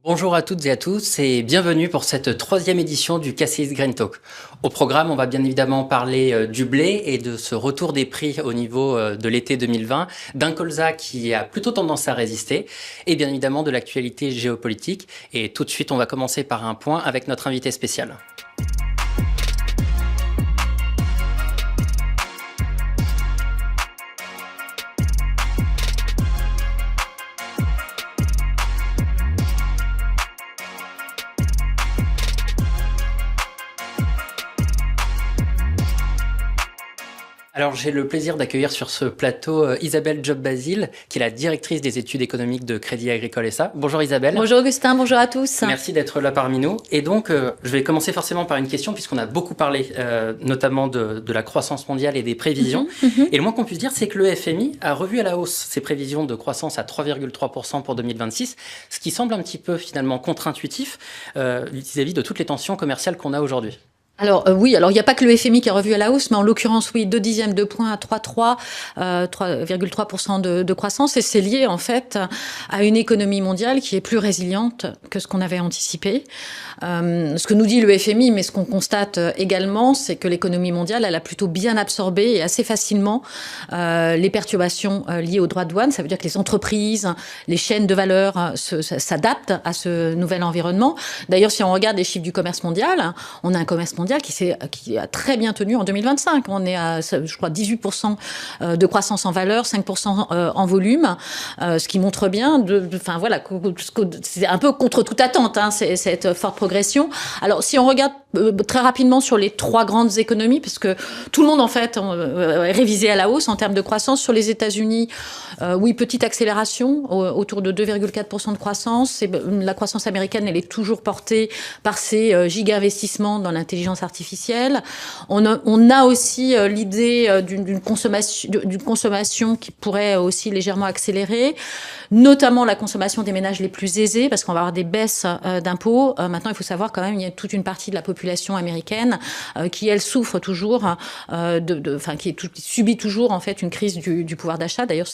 Bonjour à toutes et à tous et bienvenue pour cette troisième édition du Cassis Grain Talk. Au programme, on va bien évidemment parler du blé et de ce retour des prix au niveau de l'été 2020, d'un colza qui a plutôt tendance à résister et bien évidemment de l'actualité géopolitique. Et tout de suite, on va commencer par un point avec notre invité spécial. Alors j'ai le plaisir d'accueillir sur ce plateau Isabelle Job-Basile, qui est la directrice des études économiques de Crédit Agricole SA. Bonjour Isabelle. Bonjour Augustin, bonjour à tous. Merci d'être là parmi nous. Et donc je vais commencer forcément par une question, puisqu'on a beaucoup parlé notamment de la croissance mondiale et des prévisions. Et le moins qu'on puisse dire, c'est que le FMI a revu à la hausse ses prévisions de croissance à 3,3% pour 2026, ce qui semble un petit peu finalement contre-intuitif vis-à-vis de toutes les tensions commerciales qu'on a aujourd'hui. Alors oui, alors il n'y a pas que le FMI qui a revu à la hausse, mais en l'occurrence, oui, 2/10 de point à 3,3% de croissance, et c'est lié en fait à une économie mondiale qui est plus résiliente que ce qu'on avait anticipé. Ce que nous dit le FMI, mais ce qu'on constate également, c'est que l'économie mondiale, elle a plutôt bien absorbé et assez facilement les perturbations liées aux droits de douane. Ça veut dire que les entreprises, les chaînes de valeur s'adaptent à ce nouvel environnement. D'ailleurs, si on regarde les chiffres du commerce mondial, on a un commerce mondial qui a très bien tenu en 2025. On est à, je crois, 18% de croissance en valeur, 5% en volume, ce qui montre bien, enfin voilà, c'est un peu contre toute attente, hein, cette forte progression. Alors, si on regarde très rapidement sur les trois grandes économies, parce que tout le monde en fait est révisé à la hausse en termes de croissance. Sur les États-Unis, oui, petite accélération, autour de 2,4% de croissance. La croissance américaine, elle est toujours portée par ces giga-investissements dans l'intelligence artificielle. On a aussi l'idée d'une consommation qui pourrait aussi légèrement accélérer, notamment la consommation des ménages les plus aisés, parce qu'on va avoir des baisses d'impôts. Maintenant, il faut savoir quand même, il y a toute une partie de la population américaine qui, elle, souffre toujours, qui subit toujours en fait une crise du pouvoir d'achat. D'ailleurs,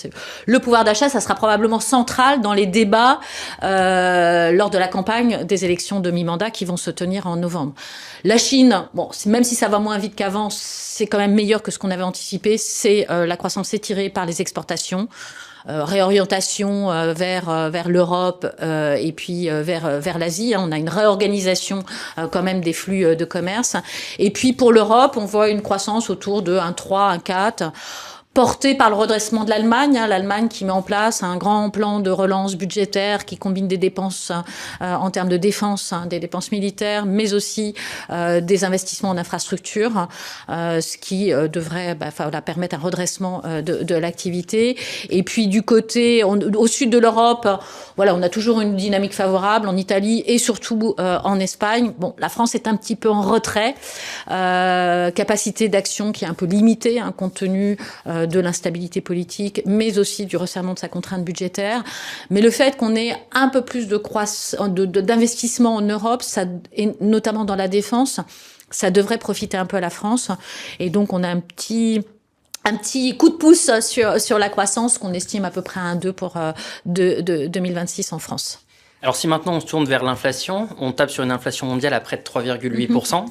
le pouvoir d'achat, ça sera probablement central dans les débats lors de la campagne des élections de mi-mandat qui vont se tenir en novembre. La Chine, bon, même si ça va moins vite qu'avant, c'est quand même meilleur que ce qu'on avait anticipé. C'est la croissance étirée par les exportations. Réorientation vers l'Europe et puis vers l'Asie. On a une réorganisation quand même des flux de commerce. Et puis pour l'Europe, on voit une croissance autour de 1,3, 1,4, porté par le redressement de l'Allemagne, l'Allemagne qui met en place un grand plan de relance budgétaire qui combine des dépenses en termes de défense, des dépenses militaires, mais aussi des investissements en infrastructure, ce qui devrait permettre un redressement de l'activité. Et puis du côté, au sud de l'Europe, voilà, on a toujours une dynamique favorable en Italie et surtout en Espagne. Bon, la France est un petit peu en retrait, capacité d'action qui est un peu limitée, compte tenu de l'instabilité politique, mais aussi du resserrement de sa contrainte budgétaire. Mais le fait qu'on ait un peu plus d'investissement en Europe, et notamment dans la défense, ça devrait profiter un peu à la France. Et donc, on a un petit coup de pouce sur la croissance qu'on estime à peu près à 1,2 pour 2026 en France. Alors, si maintenant on se tourne vers l'inflation, on tape sur une inflation mondiale à près de 3,8%.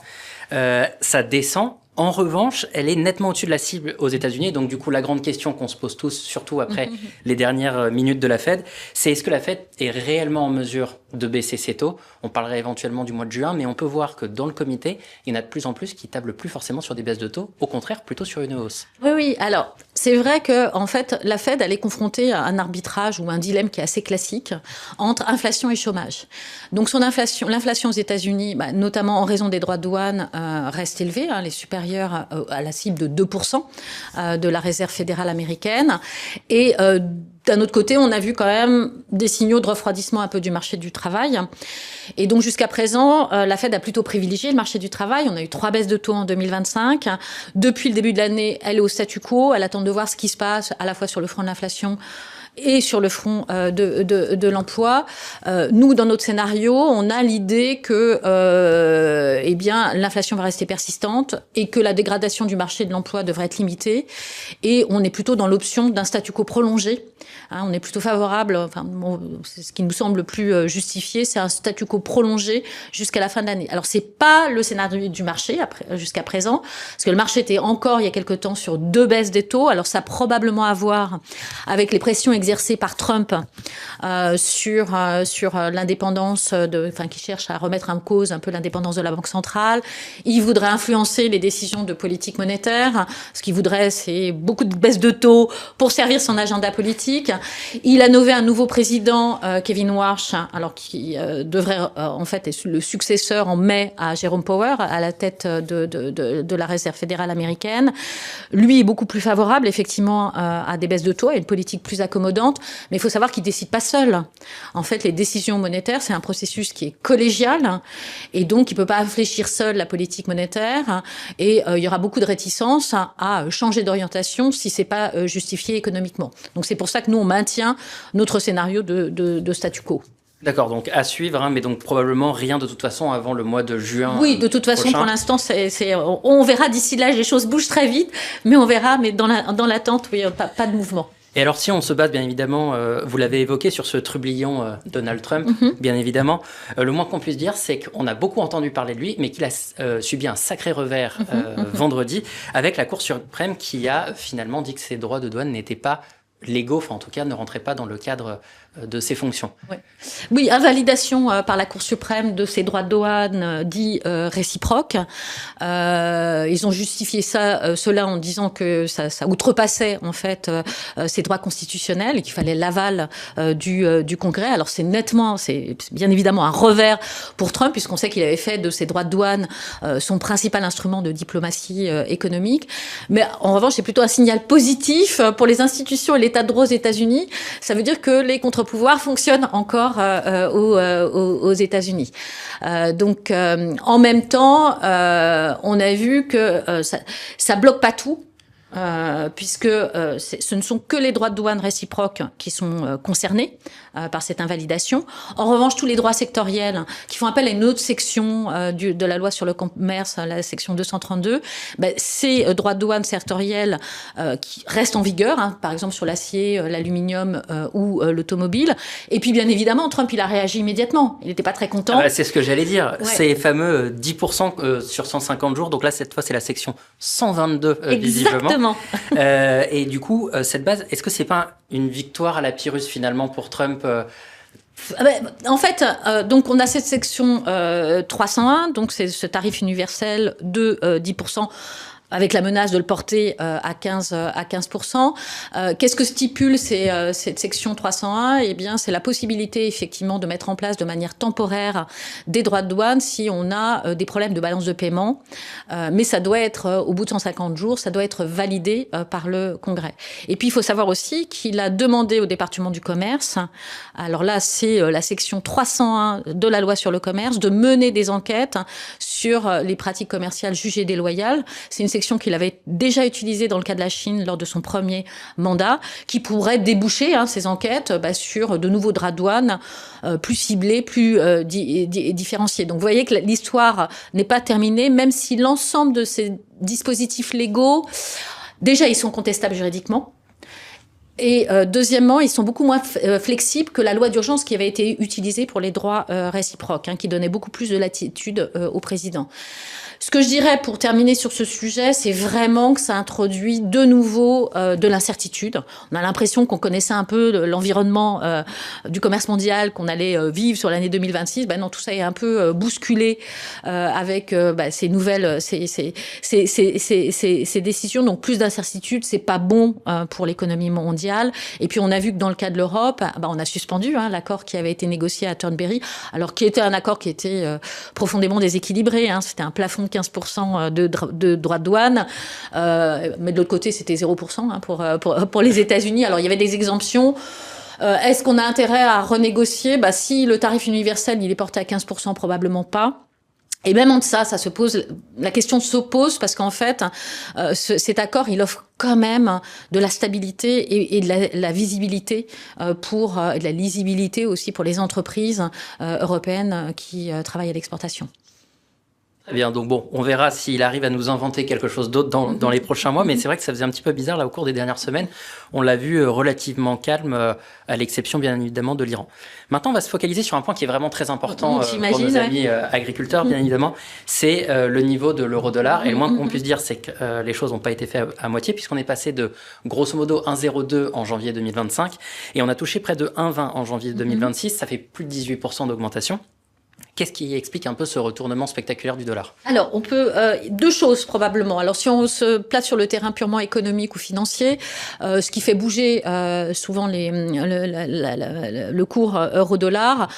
Ça descend. En revanche, elle est nettement au-dessus de la cible aux États-Unis. Donc, du coup, la grande question qu'on se pose tous, surtout après les dernières minutes de la Fed, c'est est-ce que la Fed est réellement en mesure de baisser ses taux? On parlerait éventuellement du mois de juin, mais on peut voir que dans le comité, il y en a de plus en plus qui tablent plus forcément sur des baisses de taux, au contraire, plutôt sur une hausse. Oui. Alors, c'est vrai que, en fait, la Fed, elle est confrontée à un arbitrage ou un dilemme qui est assez classique entre inflation et chômage. Donc, l'inflation aux États-Unis, notamment en raison des droits de douane, reste élevée. Elle est supérieure à la cible de 2% de la réserve fédérale américaine. Et d'un autre côté, on a vu quand même des signaux de refroidissement un peu du marché du travail. Et donc, jusqu'à présent, la Fed a plutôt privilégié le marché du travail. On a eu 3 baisses de taux en 2025. Depuis le début de l'année, elle est au statu quo. Elle attend de voir ce qui se passe à la fois sur le front de l'inflation et sur le front de l'emploi. Nous, dans notre scénario, on a l'idée que eh bien, l'inflation va rester persistante et que la dégradation du marché de l'emploi devrait être limitée. Et on est plutôt dans l'option d'un statu quo prolongé. Hein, on est plutôt favorable, enfin, bon, c'est ce qui nous semble le plus justifié, c'est un statu quo prolongé jusqu'à la fin de l'année. Alors, c'est pas le scénario du marché jusqu'à présent, parce que le marché était encore, il y a quelque temps, sur 2 baisses des taux. Alors, ça a probablement à voir avec les pressions exercées par Trump sur l'indépendance, qui cherche à remettre en cause un peu l'indépendance de la Banque centrale. Il voudrait influencer les décisions de politique monétaire. Ce qu'il voudrait, c'est beaucoup de baisses de taux pour servir son agenda politique. Il a nommé un nouveau président, Kevin Warsh, alors qui devrait en fait être le successeur en mai à Jerome Powell, à la tête de la Réserve fédérale américaine. Lui est beaucoup plus favorable, effectivement, à des baisses de taux, à une politique plus accommodante. Mais il faut savoir qu'il décide pas seul. En fait, les décisions monétaires, c'est un processus qui est collégial, et donc il peut pas infléchir seul la politique monétaire. Et il y aura beaucoup de réticence à changer d'orientation si c'est pas justifié économiquement. Donc c'est pour ça que nous on maintient notre scénario de statu quo. D'accord, donc à suivre, hein, mais donc probablement rien de toute façon avant le mois de juin. Oui, de toute façon, pour l'instant, on verra d'ici là, les choses bougent très vite, mais on verra, mais dans l'attente, oui, pas de mouvement. Et alors, si on se base, bien évidemment, vous l'avez évoqué, sur ce trublion Donald Trump, bien évidemment, le moins qu'on puisse dire, c'est qu'on a beaucoup entendu parler de lui, mais qu'il a subi un sacré revers vendredi, avec la Cour suprême qui a finalement dit que ses droits de douane n'étaient pas légaux, enfin en tout cas ne rentraient pas dans le cadre de ses fonctions. Oui, invalidation par la Cour suprême de ces droits de douane dits réciproques. Ils ont justifié cela en disant que ça outrepassait en fait ces droits constitutionnels et qu'il fallait l'aval du Congrès. Alors c'est bien évidemment un revers pour Trump, puisqu'on sait qu'il avait fait de ces droits de douane son principal instrument de diplomatie économique. Mais en revanche, c'est plutôt un signal positif pour les institutions et l'État de droit aux États-Unis. Ça veut dire que les contre-pouvoirs fonctionnent encore aux États-Unis. Donc, en même temps, on a vu que ça bloque pas tout. Puisque ce ne sont que les droits de douane réciproques qui sont concernés par cette invalidation. En revanche, tous les droits sectoriels qui font appel à une autre section de la loi sur le commerce, la section 232, ces droits de douane sectoriels qui restent en vigueur, hein, par exemple sur l'acier, l'aluminium ou l'automobile. Et puis, bien évidemment, Trump, il a réagi immédiatement. Il n'était pas très content. C'est ce que j'allais dire. Ouais. Ces fameux 10% sur 150 jours. Donc là, cette fois, c'est la section 122, visiblement. Exactement. Et du coup, cette base, est-ce que c'est pas une victoire à la Pyrrhus finalement pour Trump En fait, donc on a cette section 301, donc c'est ce tarif universel de 10%. Avec la menace de le porter à 15%. Qu'est-ce que stipule cette section 301 ? Eh bien, c'est la possibilité, effectivement, de mettre en place de manière temporaire des droits de douane si on a des problèmes de balance de paiement. Mais ça doit être, au bout de 150 jours, ça doit être validé par le Congrès. Et puis, il faut savoir aussi qu'il a demandé au département du commerce, alors là, c'est la section 301 de la loi sur le commerce, de mener des enquêtes sur les pratiques commerciales jugées déloyales. C'est une section qu'il avait déjà utilisée dans le cas de la Chine lors de son premier mandat, qui pourrait déboucher ces enquêtes sur de nouveaux droits de douane plus ciblés, plus différenciés. Donc vous voyez que l'histoire n'est pas terminée, même si l'ensemble de ces dispositifs légaux, déjà ils sont contestables juridiquement. Et deuxièmement, ils sont beaucoup moins flexibles que la loi d'urgence qui avait été utilisée pour les droits réciproques, qui donnait beaucoup plus de latitude au président. Ce que je dirais pour terminer sur ce sujet, c'est vraiment que ça introduit de nouveau de l'incertitude. On a l'impression qu'on connaissait un peu l'environnement du commerce mondial, qu'on allait vivre sur l'année 2026. Non, tout ça est un peu bousculé avec ces nouvelles, ces décisions. Donc plus d'incertitude, c'est pas bon pour l'économie mondiale. Et puis on a vu que dans le cas de l'Europe, on a suspendu l'accord qui avait été négocié à Turnberry, alors qui était un accord qui était profondément déséquilibré. C'était un plafond 15% de droits de douane, mais de l'autre côté, c'était 0% pour les États-Unis. Alors, il y avait des exemptions. Est-ce qu'on a intérêt à renégocier ? Si le tarif universel, il est porté à 15%, probablement pas. Et même en ça, la question se pose parce qu'en fait, cet accord, il offre quand même de la stabilité et de la visibilité et de la lisibilité aussi pour les entreprises européennes qui travaillent à l'exportation. Très bien, donc bon, on verra s'il arrive à nous inventer quelque chose d'autre dans les prochains mois, mais c'est vrai que ça faisait un petit peu bizarre là au cours des dernières semaines. On l'a vu relativement calme, à l'exception bien évidemment de l'Iran. Maintenant, on va se focaliser sur un point qui est vraiment très important pour nos amis agriculteurs, bien évidemment, c'est le niveau de l'euro-dollar. Et le moins qu'on puisse dire, c'est que les choses n'ont pas été faites à moitié, puisqu'on est passé de grosso modo 1,02 en janvier 2025, et on a touché près de 1,20 en janvier 2026, ça fait plus de 18% d'augmentation. Qu'est-ce qui explique un peu ce retournement spectaculaire du dollar? Alors, on peut deux choses probablement. Alors, si on se place sur le terrain purement économique ou financier, ce qui fait bouger souvent le cours euro-dollar,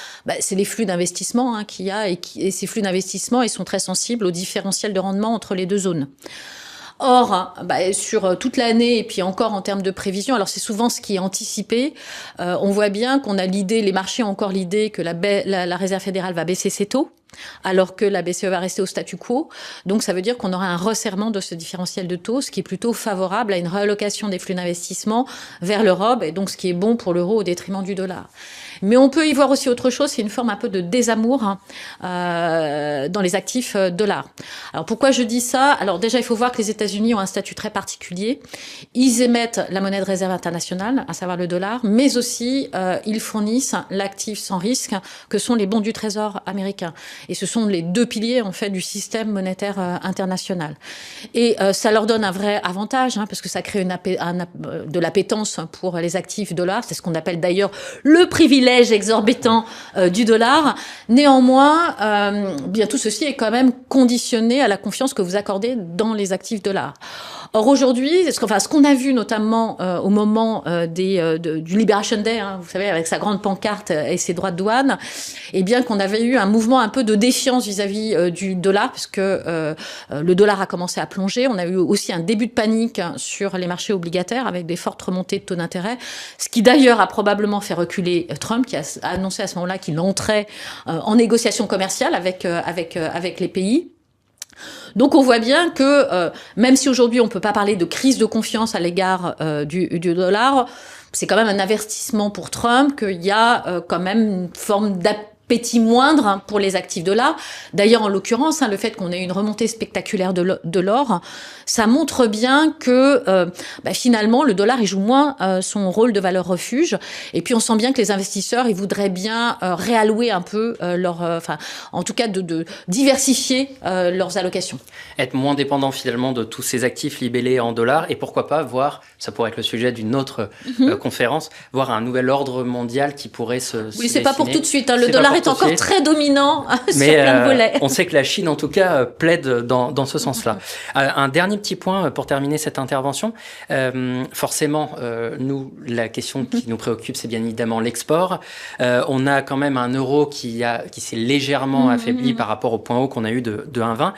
c'est les flux d'investissement qu'il y a et ces flux d'investissement, ils sont très sensibles au différentiel de rendement entre les deux zones. Or, sur toute l'année et puis encore en termes de prévision, alors c'est souvent ce qui est anticipé. On voit bien qu'on a les marchés ont encore l'idée que la Réserve fédérale va baisser ses taux, alors que la BCE va rester au statu quo. Donc ça veut dire qu'on aura un resserrement de ce différentiel de taux, ce qui est plutôt favorable à une réallocation des flux d'investissement vers l'Europe, et donc ce qui est bon pour l'euro au détriment du dollar. Mais on peut y voir aussi autre chose, c'est une forme un peu de désamour dans les actifs dollars. Alors pourquoi je dis ça? Alors déjà, il faut voir que les États-Unis ont un statut très particulier. Ils émettent la monnaie de réserve internationale, à savoir le dollar, mais aussi ils fournissent l'actif sans risque que sont les bons du Trésor américain. Et ce sont les deux piliers en fait du système monétaire international. Et ça leur donne un vrai avantage, parce que ça crée de l'appétence pour les actifs dollars. C'est ce qu'on appelle d'ailleurs le privilège exorbitant du dollar. Néanmoins, bien tout ceci est quand même conditionné à la confiance que vous accordez dans les actifs dollars. Or aujourd'hui, ce qu'on a vu notamment au moment du Liberation Day, vous savez, avec sa grande pancarte et ses droits de douane, eh bien qu'on avait eu un mouvement un peu de défiance vis-à-vis du dollar, puisque le dollar a commencé à plonger. On a eu aussi un début de panique sur les marchés obligataires avec des fortes remontées de taux d'intérêt, ce qui d'ailleurs a probablement fait reculer Trump, qui a annoncé à ce moment-là qu'il entrait en négociation commerciale avec les pays. Donc on voit bien que même si aujourd'hui on peut pas parler de crise de confiance à l'égard du dollar, c'est quand même un avertissement pour Trump qu'il y a quand même une forme d'appétit moindre pour les actifs dollars. D'ailleurs, en l'occurrence, le fait qu'on ait une remontée spectaculaire de l'or, ça montre bien que finalement, le dollar, il joue moins son rôle de valeur refuge. Et puis, on sent bien que les investisseurs, ils voudraient bien réallouer un peu en tout cas, de diversifier leurs allocations. Être moins dépendant finalement de tous ces actifs libellés en dollars et pourquoi pas voir, ça pourrait être le sujet d'une autre conférence, voir un nouvel ordre mondial qui pourrait se Oui, c'est pas pour tout de suite. Le c'est dollar est encore très dominant sur plein de volets. On sait que la Chine, en tout cas, plaide dans ce sens-là. Un dernier petit point pour terminer cette intervention. Forcément, nous, la question qui nous préoccupe, c'est bien évidemment l'export. On a quand même un euro qui s'est légèrement affaibli par rapport au point haut qu'on a eu de 1,20.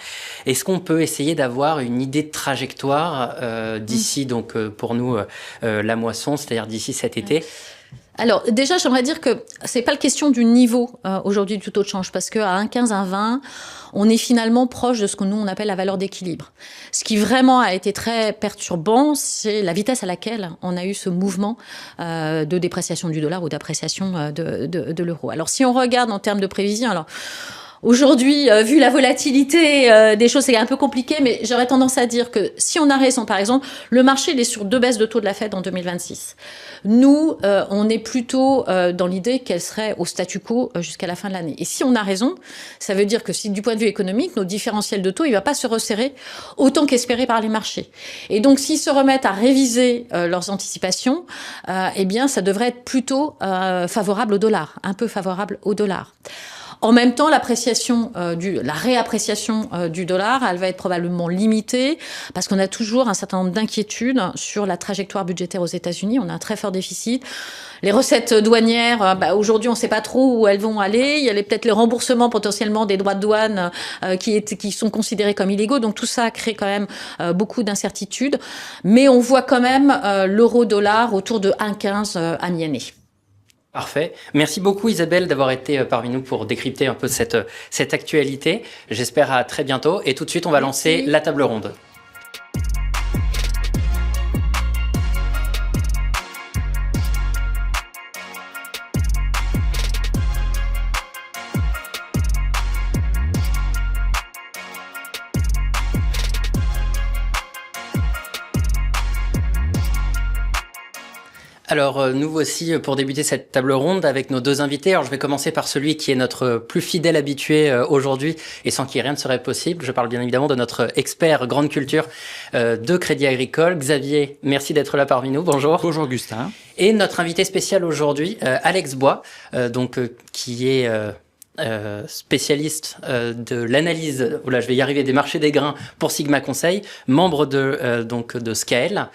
Est-ce qu'on peut essayer d'avoir une idée de trajectoire d'ici, donc pour nous, la moisson, c'est-à-dire d'ici cet été? Alors déjà, j'aimerais dire que c'est pas la question du niveau aujourd'hui du taux de change, parce qu'à 1,15, 1,20, on est finalement proche de ce que nous on appelle la valeur d'équilibre. Ce qui vraiment a été très perturbant, c'est la vitesse à laquelle on a eu ce mouvement de dépréciation du dollar ou d'appréciation de l'euro. Alors si on regarde en termes de prévision, alors aujourd'hui, vu la volatilité des choses, c'est un peu compliqué, mais j'aurais tendance à dire que si on a raison, par exemple, le marché il est sur 2 baisses de taux de la Fed en 2026. Nous, on est plutôt dans l'idée qu'elle serait au statu quo jusqu'à la fin de l'année. Et si on a raison, ça veut dire que si du point de vue économique, notre différentiel de taux, il va pas se resserrer autant qu'espéré par les marchés. Et donc, s'ils se remettent à réviser leurs anticipations, eh bien, ça devrait être plutôt favorable au dollar, un peu favorable au dollar. En même temps, la réappréciation du dollar, elle va être probablement limitée parce qu'on a toujours un certain nombre d'inquiétudes sur la trajectoire budgétaire aux États-Unis. On a un très fort déficit. Les recettes douanières, aujourd'hui, on ne sait pas trop où elles vont aller. Il y a peut-être les remboursements potentiellement des droits de douane qui sont considérés comme illégaux. Donc tout ça crée quand même beaucoup d'incertitudes. Mais on voit quand même l'euro-dollar autour de 1,15 à mi-année. Parfait. Merci beaucoup Isabelle d'avoir été parmi nous pour décrypter un peu cette actualité. J'espère à très bientôt et tout de suite on va lancer la table ronde. Alors, nous voici pour débuter cette table ronde avec nos deux invités. Alors, je vais commencer par celui qui est notre plus fidèle habitué aujourd'hui et sans qui rien ne serait possible. Je parle bien évidemment de notre expert grande culture de Crédit Agricole. Xavier, merci d'être là parmi nous. Bonjour. Bonjour Augustin. Et notre invité spécial aujourd'hui, Alex Bois, qui est... spécialiste de l'analyse, je vais y arriver, des marchés des grains pour Sigma Conseil, membre de Scael,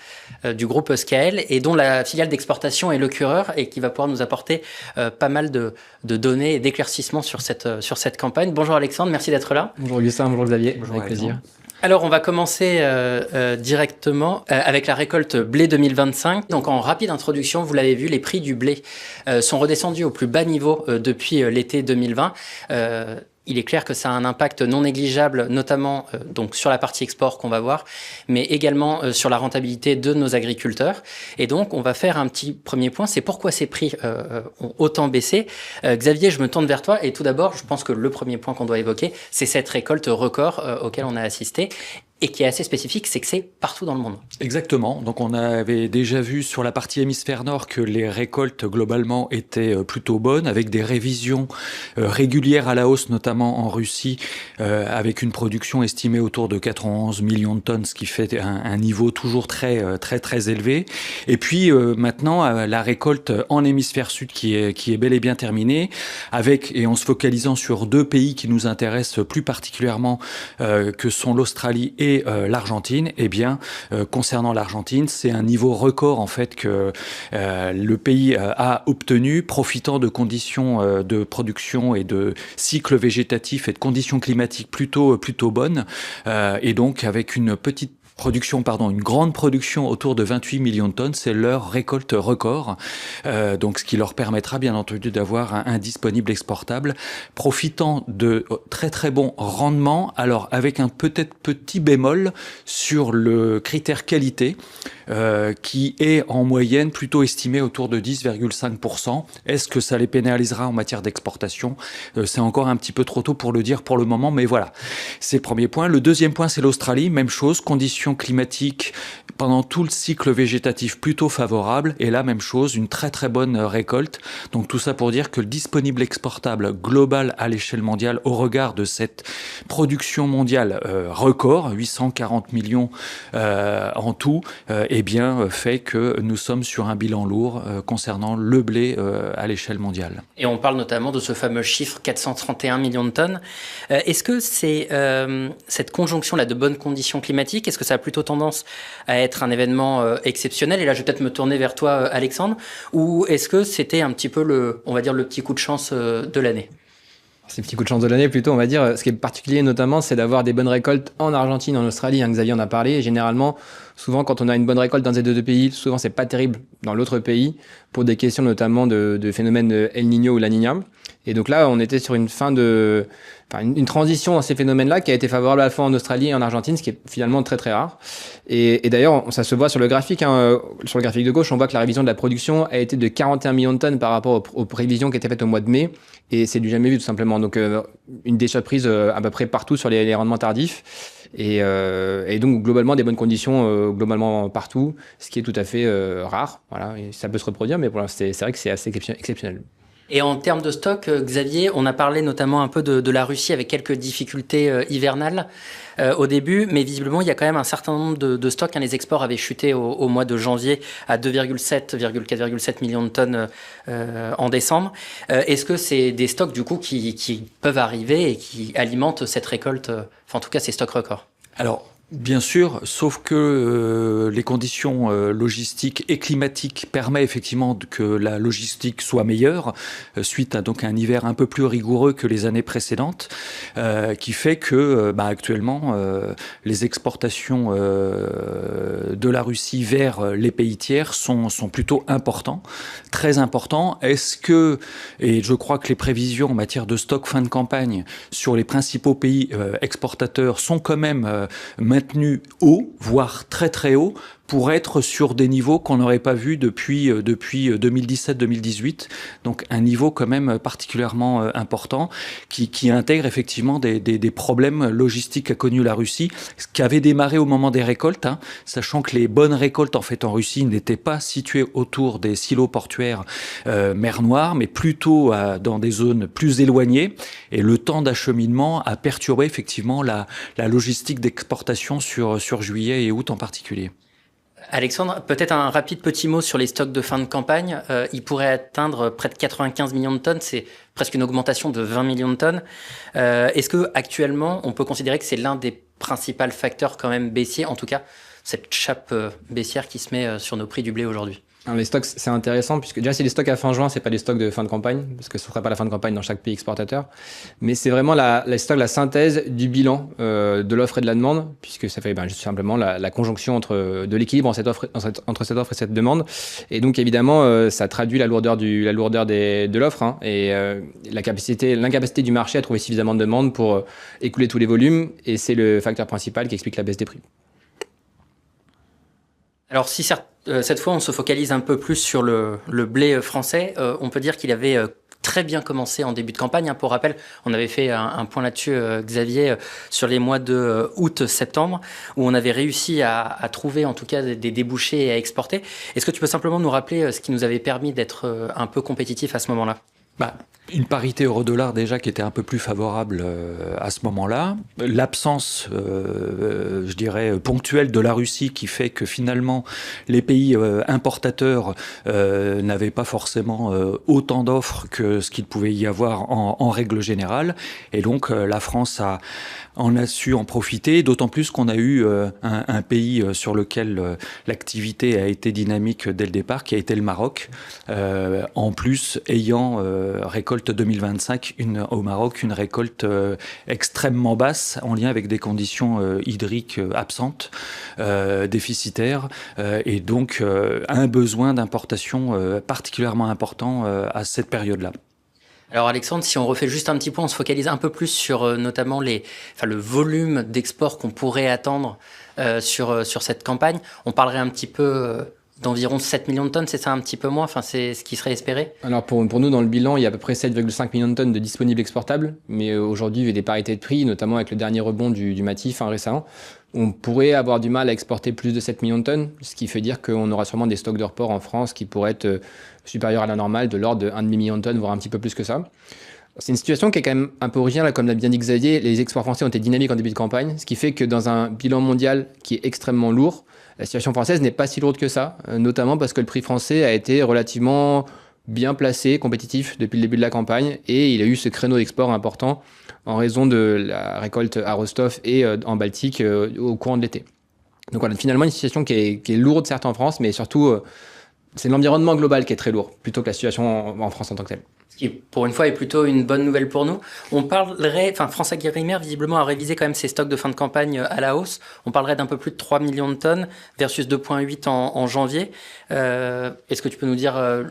du groupe Scael, et dont la filiale d'exportation est Le Cureur, et qui va pouvoir nous apporter pas mal de données et d'éclaircissements sur cette campagne. Bonjour Alexandre, merci d'être là. Bonjour Augustin, bonjour Xavier, Bonjour avec plaisir. Alors, on va commencer directement avec la récolte blé 2025. Donc, en rapide introduction, vous l'avez vu, les prix du blé sont redescendus au plus bas niveau depuis l'été 2020. Il est clair que ça a un impact non négligeable, notamment donc sur la partie export qu'on va voir, mais également sur la rentabilité de nos agriculteurs. Et donc, on va faire un petit premier point, c'est pourquoi ces prix ont autant baissé. Xavier, je me tourne vers toi. Et tout d'abord, je pense que le premier point qu'on doit évoquer, c'est cette récolte record auquel on a assisté. Et qui est assez spécifique, c'est que c'est partout dans le monde. Exactement. Donc on avait déjà vu sur la partie hémisphère nord que les récoltes globalement étaient plutôt bonnes, avec des révisions régulières à la hausse, notamment en Russie, avec une production estimée autour de 91 millions de tonnes, ce qui fait un niveau toujours très élevé. Et puis maintenant, la récolte en hémisphère sud qui est bel et bien terminée, et en se focalisant sur deux pays qui nous intéressent plus particulièrement, que sont l'Australie et l'Argentine. Eh bien, concernant l'Argentine, c'est un niveau record en fait que le pays a obtenu, profitant de conditions de production et de cycle végétatif et de conditions climatiques plutôt bonnes, et donc avec une grande production autour de 28 millions de tonnes, c'est leur récolte record. Donc, ce qui leur permettra, bien entendu, d'avoir un disponible exportable, profitant de très bons rendements. Alors, avec un peut-être petit bémol sur le critère qualité, qui est en moyenne plutôt estimé autour de 10,5%. Est-ce que ça les pénalisera en matière d'exportation ? C'est encore un petit peu trop tôt pour le dire pour le moment, mais voilà. C'est le premier point. Le deuxième point, c'est l'Australie. Même chose, conditions climatiques pendant tout le cycle végétatif plutôt favorable. Et là, même chose, une très bonne récolte. Donc tout ça pour dire que le disponible exportable global à l'échelle mondiale, au regard de cette production mondiale record, 840 millions en tout, fait que nous sommes sur un bilan lourd concernant le blé à l'échelle mondiale. Et on parle notamment de ce fameux chiffre 431 millions de tonnes. Est-ce que c'est cette conjonction-là de bonnes conditions climatiques, est-ce que ça a plutôt tendance à être un événement exceptionnel ? Et là, je vais peut-être me tourner vers toi, Alexandre. Ou est-ce que c'était un petit peu le petit coup de chance de l'année ? C'est le petit coup de chance de l'année plutôt, on va dire. Ce qui est particulier notamment, c'est d'avoir des bonnes récoltes en Argentine, en Australie. Xavier en a parlé. Et généralement, souvent, quand on a une bonne récolte dans ces deux pays, souvent, c'est pas terrible dans l'autre pays pour des questions notamment de phénomènes El Niño ou La Niña. Et donc là, on était sur une une transition dans ces phénomènes-là qui a été favorable à la fois en Australie et en Argentine, ce qui est finalement très rare. Et d'ailleurs, ça se voit sur le graphique. Sur le graphique de gauche, on voit que la révision de la production a été de 41 millions de tonnes par rapport aux prévisions qui étaient faites au mois de mai. Et c'est du jamais vu, tout simplement. Donc, une des surprises à peu près partout sur les rendements tardifs. Et donc, globalement, des bonnes conditions globalement partout, ce qui est tout à fait rare. Voilà. Et ça peut se reproduire, mais pour l'instant, c'est vrai que c'est assez exceptionnel. Et en termes de stock, Xavier, on a parlé notamment un peu de la Russie avec quelques difficultés hivernales au début, mais visiblement, il y a quand même un certain nombre de stocks. Les exports avaient chuté au mois de janvier à 4,7 millions de tonnes en décembre. Est-ce que c'est des stocks du coup qui peuvent arriver et qui alimentent cette récolte, en tout cas ces stocks records ? Alors, Bien sûr, sauf que les conditions logistiques et climatiques permettent effectivement que la logistique soit meilleure, suite à donc un hiver un peu plus rigoureux que les années précédentes, qui fait que actuellement les exportations de la Russie vers les pays tiers sont plutôt importants, très importants. Est-ce que, et je crois que les prévisions en matière de stock fin de campagne sur les principaux pays exportateurs sont quand même maintenu haut, voire très très haut, pour être sur des niveaux qu'on n'aurait pas vus depuis 2017-2018. Donc un niveau quand même particulièrement important qui intègre effectivement des problèmes logistiques qu'a connu la Russie, ce qui avait démarré au moment des récoltes, sachant que les bonnes récoltes en fait en Russie n'étaient pas situées autour des silos portuaires mer Noire, mais plutôt dans des zones plus éloignées. Et le temps d'acheminement a perturbé effectivement la logistique d'exportation sur juillet et août en particulier. Alexandre, peut-être un rapide petit mot sur les stocks de fin de campagne. Ils pourraient atteindre près de 95 millions de tonnes. C'est presque une augmentation de 20 millions de tonnes. Est-ce que actuellement, on peut considérer que c'est l'un des principaux facteurs quand même baissiers, en tout cas cette chape baissière qui se met sur nos prix du blé aujourd'hui? Alors, les stocks, c'est intéressant puisque déjà c'est les stocks à fin juin, c'est pas les stocks de fin de campagne parce que ce sera pas la fin de campagne dans chaque pays exportateur, mais c'est vraiment la synthèse du bilan de l'offre et de la demande, puisque ça fait juste simplement la conjonction de l'équilibre entre cette offre et cette demande, et donc évidemment ça traduit la lourdeur de l'offre et l'incapacité du marché à trouver suffisamment de demande pour écouler tous les volumes, et c'est le facteur principal qui explique la baisse des prix. Alors si cette fois on se focalise un peu plus sur le blé français, on peut dire qu'il avait très bien commencé en début de campagne. Pour rappel, on avait fait un point là-dessus, Xavier, sur les mois de août-septembre, où on avait réussi à trouver en tout cas des débouchés et à exporter. Est-ce que tu peux simplement nous rappeler ce qui nous avait permis d'être un peu compétitif à ce moment-là ? Une parité euro-dollar déjà qui était un peu plus favorable à ce moment-là. L'absence, je dirais, ponctuelle de la Russie qui fait que finalement les pays importateurs n'avaient pas forcément autant d'offres que ce qu'il pouvait y avoir en règle générale. Et donc la France en a su en profiter, d'autant plus qu'on a eu un pays sur lequel l'activité a été dynamique dès le départ, qui a été le Maroc. En plus, ayant récolte 2025 au Maroc, une récolte extrêmement basse en lien avec des conditions hydriques absentes, déficitaires, et donc un besoin d'importation particulièrement important à cette période-là. Alors Alexandre, si on refait juste un petit point, on se focalise un peu plus sur notamment le volume d'export qu'on pourrait attendre sur cette campagne. On parlerait un petit peu d'environ 7 millions de tonnes, c'est ça, un petit peu moins, c'est ce qui serait espéré? Alors pour nous, dans le bilan, il y a à peu près 7,5 millions de tonnes de disponibles exportables, mais aujourd'hui, vu des parités de prix, notamment avec le dernier rebond du Matif récemment, on pourrait avoir du mal à exporter plus de 7 millions de tonnes, ce qui fait dire qu'on aura sûrement des stocks de report en France qui pourraient être supérieurs à la normale, de l'ordre de 1,5 million de tonnes, voire un petit peu plus que ça. C'est une situation qui est quand même un peu originale, comme l'a bien dit Xavier. Les exports français ont été dynamiques en début de campagne, ce qui fait que dans un bilan mondial qui est extrêmement lourd, la situation française n'est pas si lourde que ça, notamment parce que le prix français a été relativement bien placé, compétitif depuis le début de la campagne, et il a eu ce créneau d'export important en raison de la récolte à Rostov et en Baltique au courant de l'été. Donc voilà, finalement une situation qui est lourde certes en France, mais surtout c'est l'environnement global qui est très lourd, plutôt que la situation en France en tant que telle. Ce qui, pour une fois, est plutôt une bonne nouvelle pour nous. France Agrimaire, visiblement, a révisé quand même ses stocks de fin de campagne à la hausse. On parlerait d'un peu plus de 3 millions de tonnes versus 2,8 en janvier. Est-ce que tu peux nous dire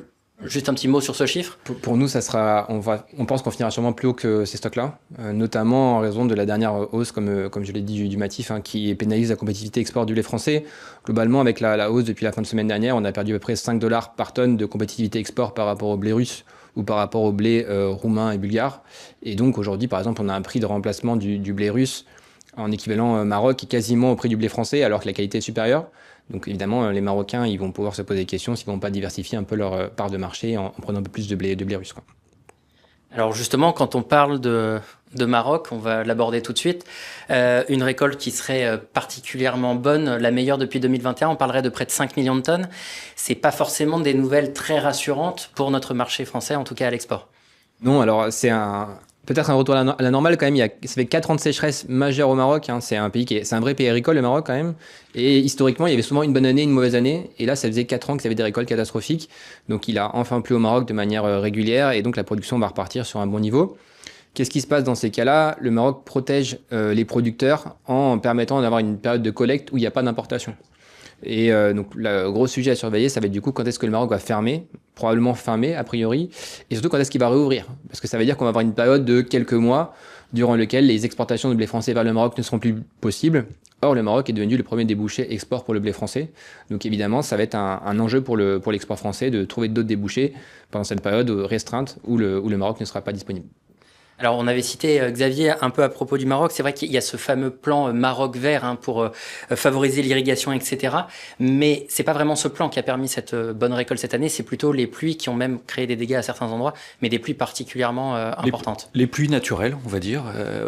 juste un petit mot sur ce chiffre? Pour nous, on pense qu'on finira sûrement plus haut que ces stocks-là, notamment en raison de la dernière hausse, comme je l'ai dit, du Matif, qui pénalise la compétitivité export du lait français. Globalement, avec la hausse depuis la fin de semaine dernière, on a perdu à peu près $5 par tonne de compétitivité export par rapport au blé russe ou par rapport au blé roumain et bulgare. Et donc aujourd'hui, par exemple, on a un prix de remplacement du blé russe en équivalent Maroc qui est quasiment au prix du blé français, alors que la qualité est supérieure. Donc évidemment, les Marocains, ils vont pouvoir se poser des questions s'ils ne vont pas diversifier un peu leur part de marché en prenant un peu plus de blé russe, quoi. Alors justement, quand on parle de Maroc, on va l'aborder tout de suite, une récolte qui serait particulièrement bonne, la meilleure depuis 2021, on parlerait de près de 5 millions de tonnes. C'est pas forcément des nouvelles très rassurantes pour notre marché français, en tout cas à l'export. Non, alors c'est un Peut-être un retour à la normale quand même. Ça fait 4 ans de sécheresse majeure au Maroc. Hein. C'est un vrai pays agricole, le Maroc quand même. Et historiquement, il y avait souvent une bonne année, une mauvaise année. Et là, ça faisait 4 ans qu'ils avaient des récoltes catastrophiques. Donc il a enfin plu au Maroc de manière régulière. Et donc la production va repartir sur un bon niveau. Qu'est-ce qui se passe dans ces cas-là? Le Maroc protège les producteurs en permettant d'avoir une période de collecte où il n'y a pas d'importation. Et donc le gros sujet à surveiller, ça va être du coup quand est-ce que le Maroc va fermer, probablement fin mai a priori, et surtout quand est-ce qu'il va réouvrir. Parce que ça veut dire qu'on va avoir une période de quelques mois durant lequel les exportations de blé français vers le Maroc ne seront plus possibles. Or, le Maroc est devenu le premier débouché export pour le blé français. Donc évidemment, ça va être un enjeu pour l'export français de trouver d'autres débouchés pendant cette période restreinte où le Maroc ne sera pas disponible. Alors, on avait cité Xavier un peu à propos du Maroc. C'est vrai qu'il y a ce fameux plan Maroc vert pour favoriser l'irrigation, etc. Mais c'est pas vraiment ce plan qui a permis cette bonne récolte cette année. C'est plutôt les pluies qui ont même créé des dégâts à certains endroits, mais des pluies particulièrement importantes. Les pluies naturelles, on va dire,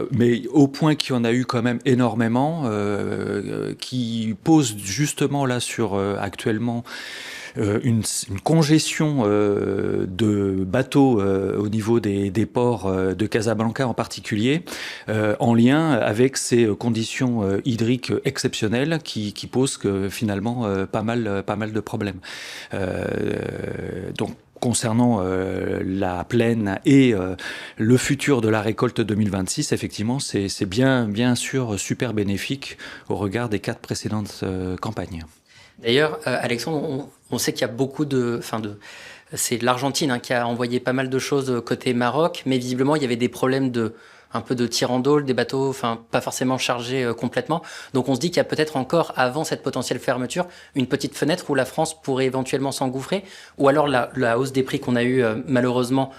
mais au point qu'il y en a eu quand même énormément, qui posent justement là sur actuellement une congestion de bateaux au niveau des ports de Casablanca en particulier, en lien avec ces conditions hydriques exceptionnelles qui posent finalement pas mal de problèmes. Donc concernant la plaine et le futur de la récolte 2026, effectivement, c'est bien sûr super bénéfique au regard des 4 précédentes campagnes. D'ailleurs, Alexandre, on sait qu'il y a beaucoup c'est l'Argentine qui a envoyé pas mal de choses côté Maroc, mais visiblement, il y avait des problèmes un peu de tir en dôle, des bateaux, pas forcément chargés complètement. Donc on se dit qu'il y a peut-être encore, avant cette potentielle fermeture, une petite fenêtre où la France pourrait éventuellement s'engouffrer, ou alors la hausse des prix qu'on a eue malheureusement,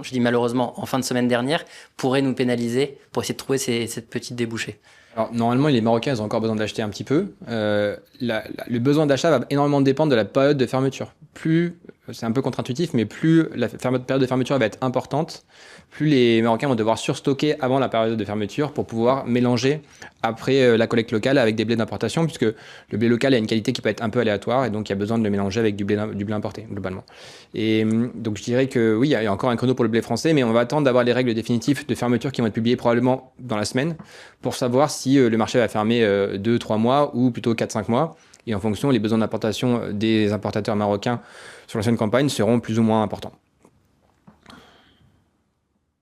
je dis malheureusement, en fin de semaine dernière, pourrait nous pénaliser pour essayer de trouver cette petite débouchée. Alors, normalement, les Marocains ont encore besoin d'acheter un petit peu. Le besoin d'achat va énormément dépendre de la période de fermeture. Plus, c'est un peu contre-intuitif, mais plus la période de fermeture va être importante, plus les Marocains vont devoir surstocker avant la période de fermeture pour pouvoir mélanger après la collecte locale avec des blés d'importation, puisque le blé local a une qualité qui peut être un peu aléatoire et donc il y a besoin de le mélanger avec du blé importé, globalement. Et donc je dirais que oui, il y a encore un créneau pour le blé français, mais on va attendre d'avoir les règles définitives de fermeture qui vont être publiées probablement dans la semaine pour savoir si le marché va fermer 2-3 mois ou plutôt 4-5 mois. Et en fonction, les besoins d'importation des importateurs marocains sur l'ancienne campagne seront plus ou moins importants.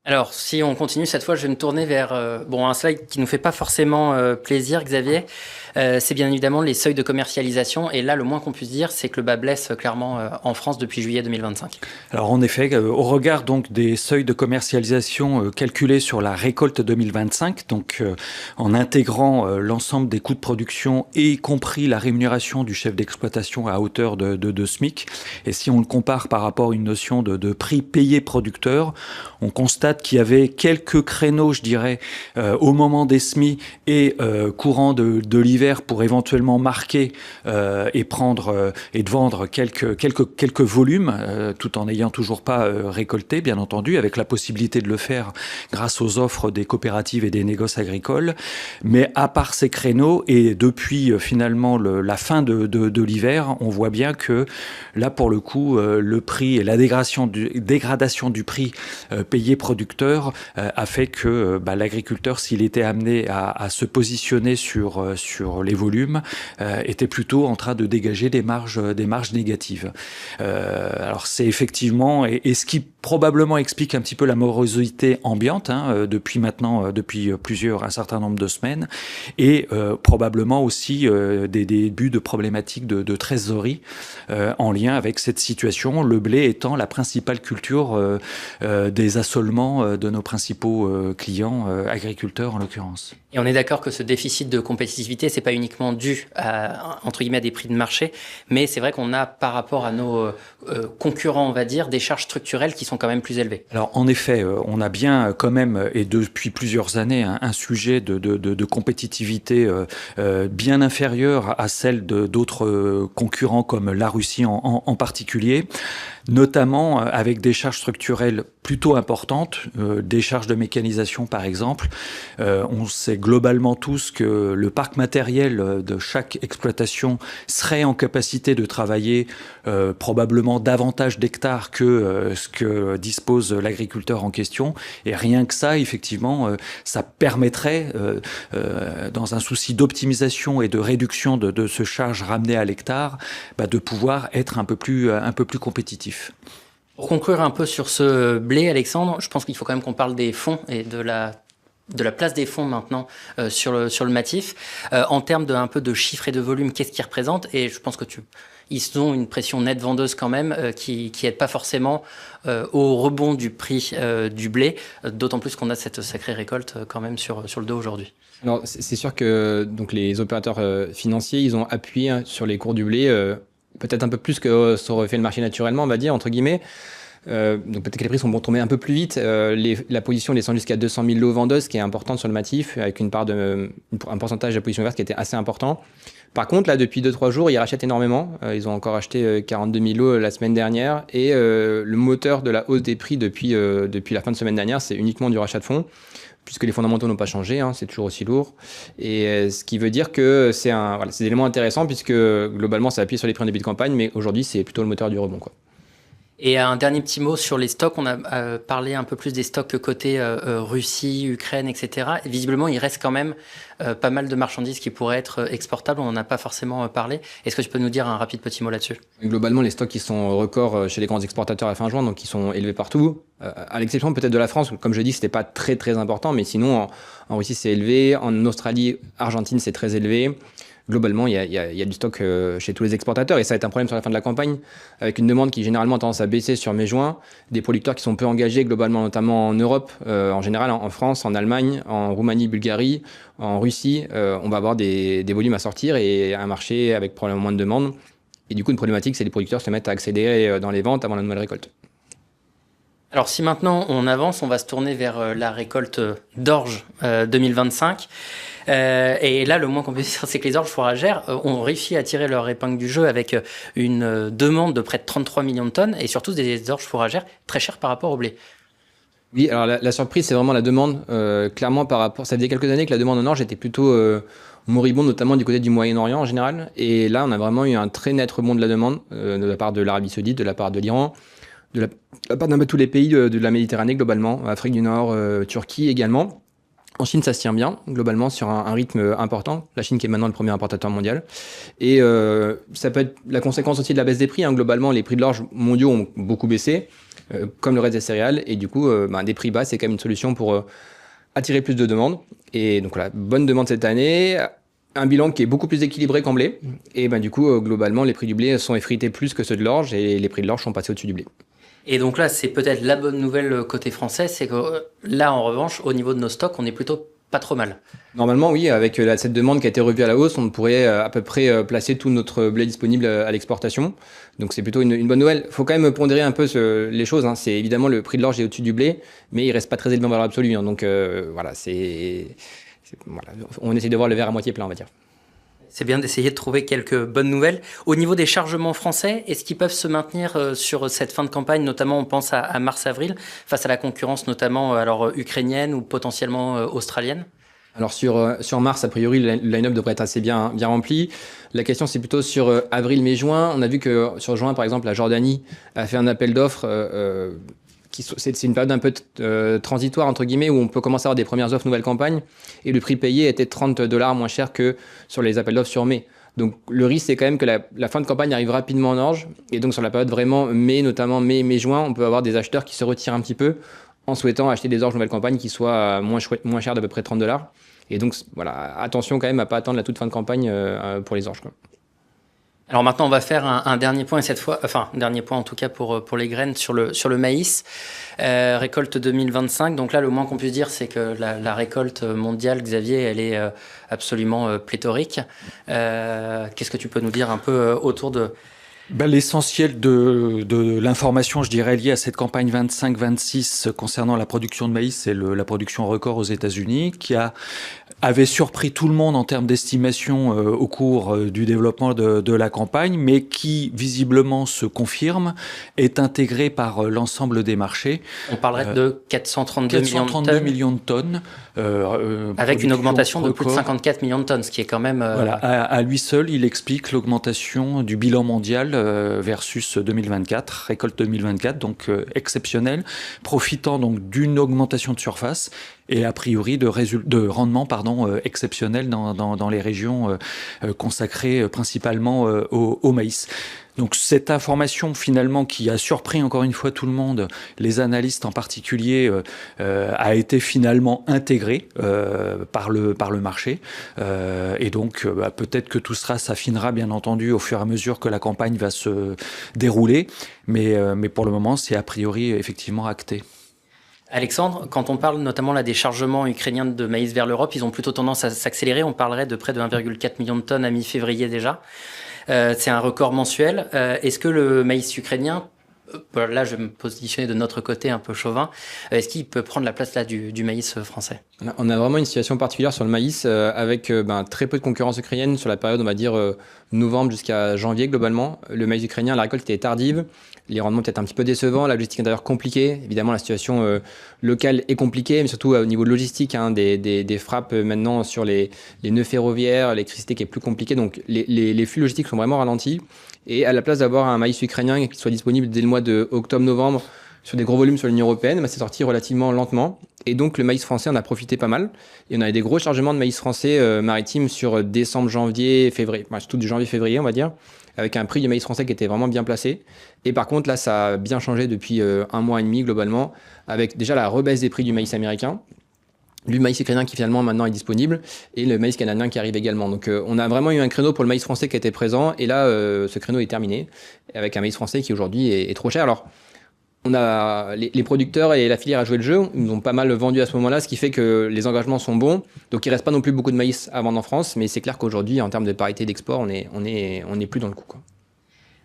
Alors, si on continue, cette fois, je vais me tourner vers un slide qui nous fait pas forcément plaisir, Xavier. C'est bien évidemment les seuils de commercialisation. Et là, le moins qu'on puisse dire, c'est que le bas blesse clairement en France depuis juillet 2025. Alors, en effet, au regard donc des seuils de commercialisation calculés sur la récolte 2025, donc en intégrant l'ensemble des coûts de production et y compris la rémunération du chef d'exploitation à hauteur de SMIC, et si on le compare par rapport à une notion de prix payé producteur, on constate qu'il y avait quelques créneaux, je dirais, au moment des semis et courant de l'hiver pour éventuellement marquer et prendre et de vendre quelques volumes, tout en n'ayant toujours pas récolté, bien entendu, avec la possibilité de le faire grâce aux offres des coopératives et des négoces agricoles. Mais à part ces créneaux et depuis finalement la fin de l'hiver, on voit bien que là, pour le coup, le prix et la dégradation du prix payé producteur a fait que l'agriculteur, s'il était amené à se positionner sur les volumes, était plutôt en train de dégager des marges négatives. Alors c'est effectivement, et ce qui probablement explique un petit peu la morosité ambiante depuis un certain nombre de semaines, et probablement aussi des débuts de problématiques de trésorerie en lien avec cette situation, le blé étant la principale culture des assolements de nos principaux clients, agriculteurs en l'occurrence. Et on est d'accord que ce déficit de compétitivité, c'est pas uniquement dû à, entre guillemets, à des prix de marché, mais c'est vrai qu'on a, par rapport à nos concurrents, on va dire, des charges structurelles qui sont quand même plus élevées. Alors, en effet, on a bien quand même, et depuis plusieurs années, un sujet de compétitivité bien inférieur à celle d'autres concurrents comme la Russie en particulier, notamment avec des charges structurelles plutôt importantes, des charges de mécanisation par exemple. On sait globalement tous que le parc matériel de chaque exploitation serait en capacité de travailler probablement davantage d'hectares que ce que dispose l'agriculteur en question. Et rien que ça, effectivement, ça permettrait, dans un souci d'optimisation et de réduction de ce charge ramené à l'hectare, de pouvoir être un peu plus compétitif. Pour conclure un peu sur ce blé, Alexandre, je pense qu'il faut quand même qu'on parle des fonds et de la place des fonds maintenant sur le matif. En termes un peu de chiffres et de volume, qu'est-ce qu'ils représentent? Et je pense que ils ont une pression nette vendeuse quand même qui aide pas forcément au rebond du prix du blé, d'autant plus qu'on a cette sacrée récolte quand même sur le dos aujourd'hui. Alors, c'est sûr que donc, les opérateurs financiers, ils ont appuyé sur les cours du blé, peut-être un peu plus que ça aurait fait le marché naturellement, on va dire, entre guillemets. Donc peut-être que les prix sont tombés un peu plus vite. La position descend jusqu'à 200 000 lots vendeuses, qui est importante sur le matif, avec un pourcentage de la position verte qui était assez important. Par contre, là, depuis 2-3 jours, ils rachètent énormément. Ils ont encore acheté 42 000 lots la semaine dernière. Et le moteur de la hausse des prix depuis la fin de semaine dernière, c'est uniquement du rachat de fonds, puisque les fondamentaux n'ont pas changé, c'est toujours aussi lourd. Et ce qui veut dire que c'est des éléments intéressants, puisque globalement, ça appuie sur les prix en début de campagne, mais aujourd'hui, c'est plutôt le moteur du rebond, quoi. Et un dernier petit mot sur les stocks. On a parlé un peu plus des stocks côté Russie, Ukraine, etc. Et visiblement, il reste quand même pas mal de marchandises qui pourraient être exportables. On n'en a pas forcément parlé. Est-ce que tu peux nous dire un rapide petit mot là-dessus? Globalement, les stocks qui sont records chez les grands exportateurs à fin juin, donc qui sont élevés partout, à l'exception peut-être de la France, où, comme je dis, c'était pas très très important, mais sinon en Russie c'est élevé, en Australie, Argentine c'est très élevé. Globalement, il y a du stock chez tous les exportateurs, et ça va être un problème sur la fin de la campagne, avec une demande qui généralement a tendance à baisser sur mai-juin, des producteurs qui sont peu engagés globalement, notamment en Europe, en général en France, en Allemagne, en Roumanie, Bulgarie, en Russie. On va avoir des volumes à sortir et un marché avec probablement moins de demande. Et du coup, une problématique, c'est que les producteurs se mettent à accélérer dans les ventes avant la nouvelle récolte. Alors si maintenant on avance, on va se tourner vers la récolte d'orge 2025. Et là, le moins qu'on peut dire, c'est que les orges fourragères ont réussi à tirer leur épingle du jeu avec une demande de près de 33 millions de tonnes, et surtout des orges fourragères très chères par rapport au blé. Oui, alors la surprise, c'est vraiment la demande. Clairement, ça faisait quelques années que la demande en orge était plutôt moribonde, notamment du côté du Moyen-Orient en général. Et là, on a vraiment eu un très net rebond de la demande de la part de l'Arabie Saoudite, de la part de l'Iran, de la part d'un peu tous les pays de la Méditerranée globalement, Afrique du Nord, Turquie également. En Chine, ça se tient bien, globalement, sur un rythme important. La Chine qui est maintenant le premier importateur mondial. Et ça peut être la conséquence aussi de la baisse des prix. Globalement, les prix de l'orge mondiaux ont beaucoup baissé, comme le reste des céréales. Et du coup, des prix bas, c'est quand même une solution pour attirer plus de demandes. Et donc voilà, bonne demande cette année. Un bilan qui est beaucoup plus équilibré qu'en blé. Et du coup, globalement, les prix du blé sont effrités plus que ceux de l'orge. Et les prix de l'orge sont passés au-dessus du blé. Et donc là, c'est peut-être la bonne nouvelle côté français, c'est que là, en revanche, au niveau de nos stocks, on est plutôt pas trop mal. Normalement, oui, avec cette demande qui a été revue à la hausse, on pourrait à peu près placer tout notre blé disponible à l'exportation. Donc c'est plutôt une bonne nouvelle. Il faut quand même pondérer un peu les choses. C'est évidemment le prix de l'orge est au-dessus du blé, mais il reste pas très élevé en valeur absolue. Donc voilà, on essaie de voir le verre à moitié plein, on va dire. C'est bien d'essayer de trouver quelques bonnes nouvelles. Au niveau des chargements français, est-ce qu'ils peuvent se maintenir sur cette fin de campagne? Notamment, on pense à mars-avril, face à la concurrence notamment ukrainienne ou potentiellement australienne? Alors sur mars, a priori, le line-up devrait être assez bien rempli. La question, c'est plutôt sur avril, mai, juin. On a vu que sur juin, par exemple, la Jordanie a fait un appel d'offres. C'est une période un peu transitoire, entre guillemets, où on peut commencer à avoir des premières offres nouvelle campagne, et le prix payé était $30 moins cher que sur les appels d'offres sur mai. Donc le risque, c'est quand même que la fin de campagne arrive rapidement en orge, et donc sur la période vraiment mai, notamment mai-juin, on peut avoir des acheteurs qui se retirent un petit peu en souhaitant acheter des orges nouvelle campagne qui soient moins chers d'à peu près $30. Et donc voilà, attention quand même à pas attendre la toute fin de campagne pour les orges, quoi. Alors maintenant, on va faire un dernier point, et cette fois, un dernier point en tout cas pour les graines sur le maïs. Récolte 2025. Donc là, le moins qu'on puisse dire, c'est que la récolte mondiale, Xavier, elle est absolument pléthorique. Qu'est-ce que tu peux nous dire un peu autour de... L'essentiel de l'information, je dirais, liée à cette campagne 25-26 concernant la production de maïs, c'est la production record aux États-Unis, qui a avait surpris tout le monde en termes d'estimation au cours du développement de la campagne, mais qui visiblement se confirme, est intégré par l'ensemble des marchés. On parlerait de 432 millions de tonnes. Avec une augmentation de plus de 54 millions de tonnes, ce qui est quand même... Voilà, à lui seul, il explique l'augmentation du bilan mondial versus 2024, récolte 2024, donc exceptionnelle, profitant donc d'une augmentation de surface et a priori de rendement exceptionnel dans les régions consacrées principalement au maïs. Donc cette information finalement qui a surpris encore une fois tout le monde, les analystes en particulier, a été finalement intégrée par le marché. Et donc peut-être que tout cela s'affinera bien entendu au fur et à mesure que la campagne va se dérouler. Mais pour le moment, c'est a priori effectivement acté. Alexandre, quand on parle notamment là des chargements ukrainiens de maïs vers l'Europe, ils ont plutôt tendance à s'accélérer. On parlerait de près de 1,4 million de tonnes à mi-février déjà. C'est un record mensuel. Est-ce que le maïs ukrainien, là je vais me positionner de notre côté un peu chauvin, est-ce qu'il peut prendre la place là du maïs français? On a vraiment une situation particulière sur le maïs avec très peu de concurrence ukrainienne sur la période, on va dire, novembre jusqu'à janvier globalement. Le maïs ukrainien, la récolte était tardive. Les rendements peut-être un petit peu décevants, la logistique intérieure compliquée. Évidemment, la situation locale est compliquée, mais surtout au niveau logistique, des frappes maintenant sur les nœuds ferroviaires, l'électricité qui est plus compliquée. Donc les flux logistiques sont vraiment ralentis. Et à la place d'avoir un maïs ukrainien qui soit disponible dès le mois de octobre-novembre sur des gros volumes sur l'Union européenne, c'est sorti relativement lentement. Et donc le maïs français en a profité pas mal. Et on a eu des gros chargements de maïs français maritime sur décembre, janvier, février, surtout du janvier-février, on va dire, avec un prix du maïs français qui était vraiment bien placé. Et par contre, là, ça a bien changé depuis un mois et demi globalement, avec déjà la rebaisse des prix du maïs américain, du maïs ukrainien qui finalement maintenant est disponible, et le maïs canadien qui arrive également. Donc on a vraiment eu un créneau pour le maïs français qui était présent, et là, ce créneau est terminé, avec un maïs français qui aujourd'hui est trop cher. Alors, on a les producteurs et la filière à jouer le jeu, ils nous ont pas mal vendu à ce moment-là, ce qui fait que les engagements sont bons. Donc il reste pas non plus beaucoup de maïs à vendre en France, mais c'est clair qu'aujourd'hui, en termes de parité d'export, on est plus dans le coup, quoi.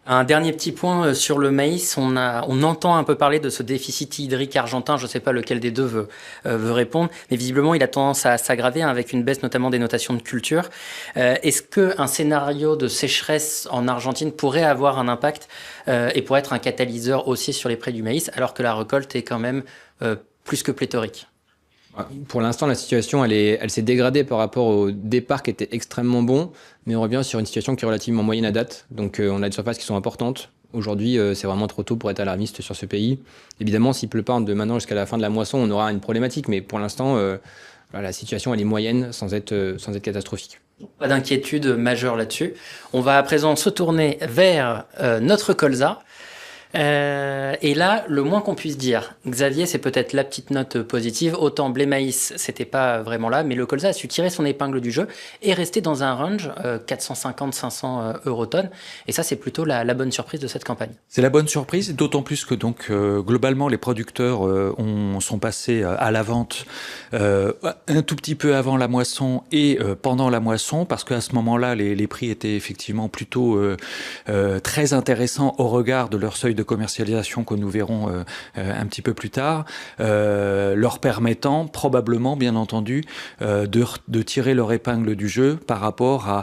Un dernier petit point sur le maïs, on entend un peu parler de ce déficit hydrique argentin, je ne sais pas lequel des deux veut répondre, mais visiblement il a tendance à s'aggraver avec une baisse notamment des notations de culture. Est-ce qu'un scénario de sécheresse en Argentine pourrait avoir un impact et pourrait être un catalyseur aussi sur les prix du maïs, alors que la récolte est quand même plus que pléthorique? Pour l'instant, la situation, elle s'est dégradée par rapport au départ qui était extrêmement bon, mais on revient sur une situation qui est relativement moyenne à date. Donc, on a des surfaces qui sont importantes. Aujourd'hui, c'est vraiment trop tôt pour être alarmiste sur ce pays. Évidemment, s'il pleut pas de maintenant jusqu'à la fin de la moisson, on aura une problématique. Mais pour l'instant, la situation, elle est moyenne sans être catastrophique. Pas d'inquiétude majeure là-dessus. On va à présent se tourner vers notre colza. Et là, le moins qu'on puisse dire, Xavier, c'est peut-être la petite note positive. Autant blé maïs, c'était pas vraiment là, mais le colza a su tirer son épingle du jeu et rester dans un range 450-500 € tonnes. Et ça, c'est plutôt la bonne surprise de cette campagne. C'est la bonne surprise, d'autant plus que donc globalement les producteurs sont passés à la vente un tout petit peu avant la moisson et pendant la moisson, parce qu'à ce moment-là, les prix étaient effectivement plutôt très intéressants au regard de leur seuil de commercialisation que nous verrons un petit peu plus tard, leur permettant probablement, bien entendu, de tirer leur épingle du jeu par rapport à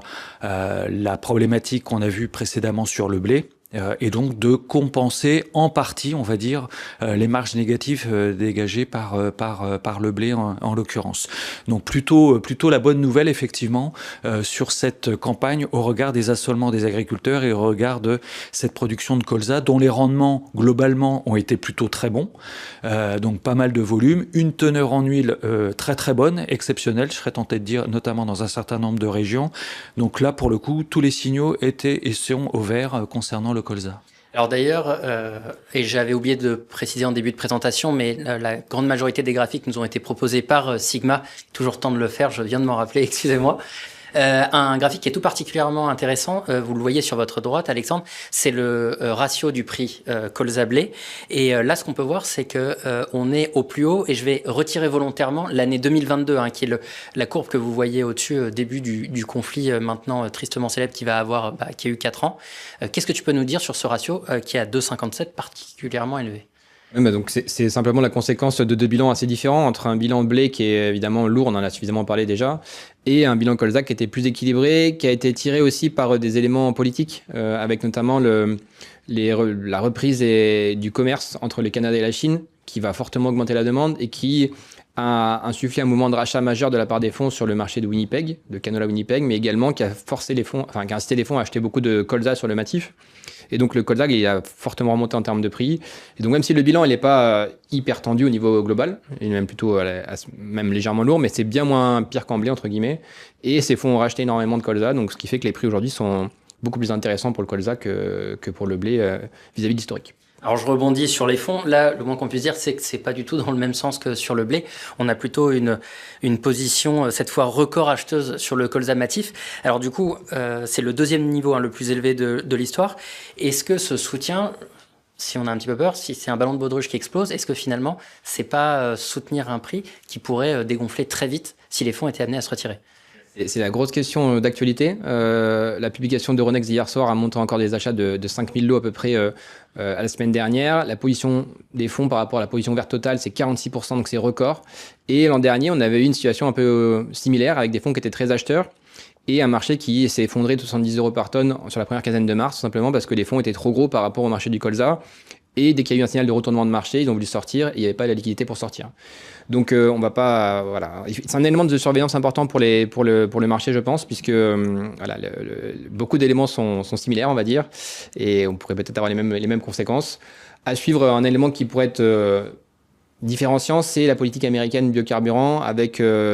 la problématique qu'on a vue précédemment sur le blé. Et donc de compenser en partie, on va dire, les marges négatives dégagées par le blé en l'occurrence. Donc plutôt la bonne nouvelle effectivement sur cette campagne au regard des assolements des agriculteurs et au regard de cette production de colza dont les rendements globalement ont été plutôt très bons. Donc pas mal de volume, une teneur en huile très très bonne, exceptionnelle, je serais tenté de dire, notamment dans un certain nombre de régions. Donc là pour le coup, tous les signaux étaient et sont au vert concernant le colza. Alors d'ailleurs, et j'avais oublié de préciser en début de présentation, mais la grande majorité des graphiques nous ont été proposés par Sigma. Toujours temps de le faire, je viens de m'en rappeler, excusez-moi. Un graphique qui est tout particulièrement intéressant, vous le voyez sur votre droite, Alexandre, c'est le ratio du prix colza-blé. Et là, ce qu'on peut voir, c'est que on est au plus haut, et je vais retirer volontairement l'année 2022, qui est la courbe que vous voyez au-dessus, début du conflit maintenant tristement célèbre qui a eu 4 ans. Qu'est-ce que tu peux nous dire sur ce ratio qui est à 2,57, particulièrement élevé? Ouais, donc c'est simplement la conséquence de deux bilans assez différents, entre un bilan blé qui est évidemment lourd, on en a suffisamment parlé déjà, et un bilan colza qui était plus équilibré, qui a été tiré aussi par des éléments politiques, avec notamment la reprise du commerce entre le Canada et la Chine, qui va fortement augmenter la demande et qui a insufflé un mouvement de rachat majeur de la part des fonds sur le marché de Winnipeg, de canola Winnipeg, mais également qui a forcé les fonds, qui a incité les fonds à acheter beaucoup de colza sur le matif. Et donc le colza, il a fortement remonté en termes de prix. Et donc même si le bilan, il n'est pas hyper tendu au niveau global, il est même plutôt même légèrement lourd, mais c'est bien moins pire qu'en blé, entre guillemets. Et ces fonds ont racheté énormément de colza, donc ce qui fait que les prix aujourd'hui sont beaucoup plus intéressants pour le colza que pour le blé vis-à-vis de l'historique. Alors je rebondis sur les fonds. Là, le moins qu'on puisse dire, c'est que c'est pas du tout dans le même sens que sur le blé. On a plutôt une position, cette fois record acheteuse sur le colza matif. Alors du coup, c'est le deuxième niveau le plus élevé de l'histoire. Est-ce que ce soutien, si on a un petit peu peur, si c'est un ballon de baudruche qui explose, est-ce que finalement, c'est pas soutenir un prix qui pourrait dégonfler très vite si les fonds étaient amenés à se retirer ? C'est la grosse question d'actualité. La publication d'Euronext hier soir a montré encore des achats de 5000 lots à peu près à la semaine dernière. La position des fonds par rapport à la position verte totale, c'est 46%, donc c'est record. Et l'an dernier, on avait eu une situation un peu similaire avec des fonds qui étaient très acheteurs et un marché qui s'est effondré de 70 € par tonne sur la première quinzaine de mars, tout simplement parce que les fonds étaient trop gros par rapport au marché du colza. Et dès qu'il y a eu un signal de retournement de marché, ils ont voulu sortir et il n'y avait pas la liquidité pour sortir. Donc on va pas, voilà, c'est un élément de surveillance important pour le marché, je pense, puisque beaucoup d'éléments sont similaires, on va dire, et on pourrait peut-être avoir les mêmes conséquences. À suivre, un élément qui pourrait être différenciant, c'est la politique américaine biocarburant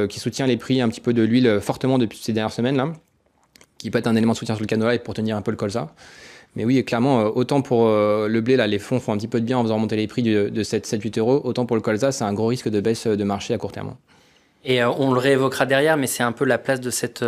qui soutient les prix un petit peu de l'huile fortement depuis ces dernières semaines là, qui peut être un élément de soutien sur le canola et pour tenir un peu le colza. Mais oui, clairement, autant pour le blé, là, les fonds font un petit peu de bien en faisant remonter les prix de 7-8 €, autant pour le colza, c'est un gros risque de baisse de marché à court terme. Et on le réévoquera derrière, mais c'est un peu la place de cette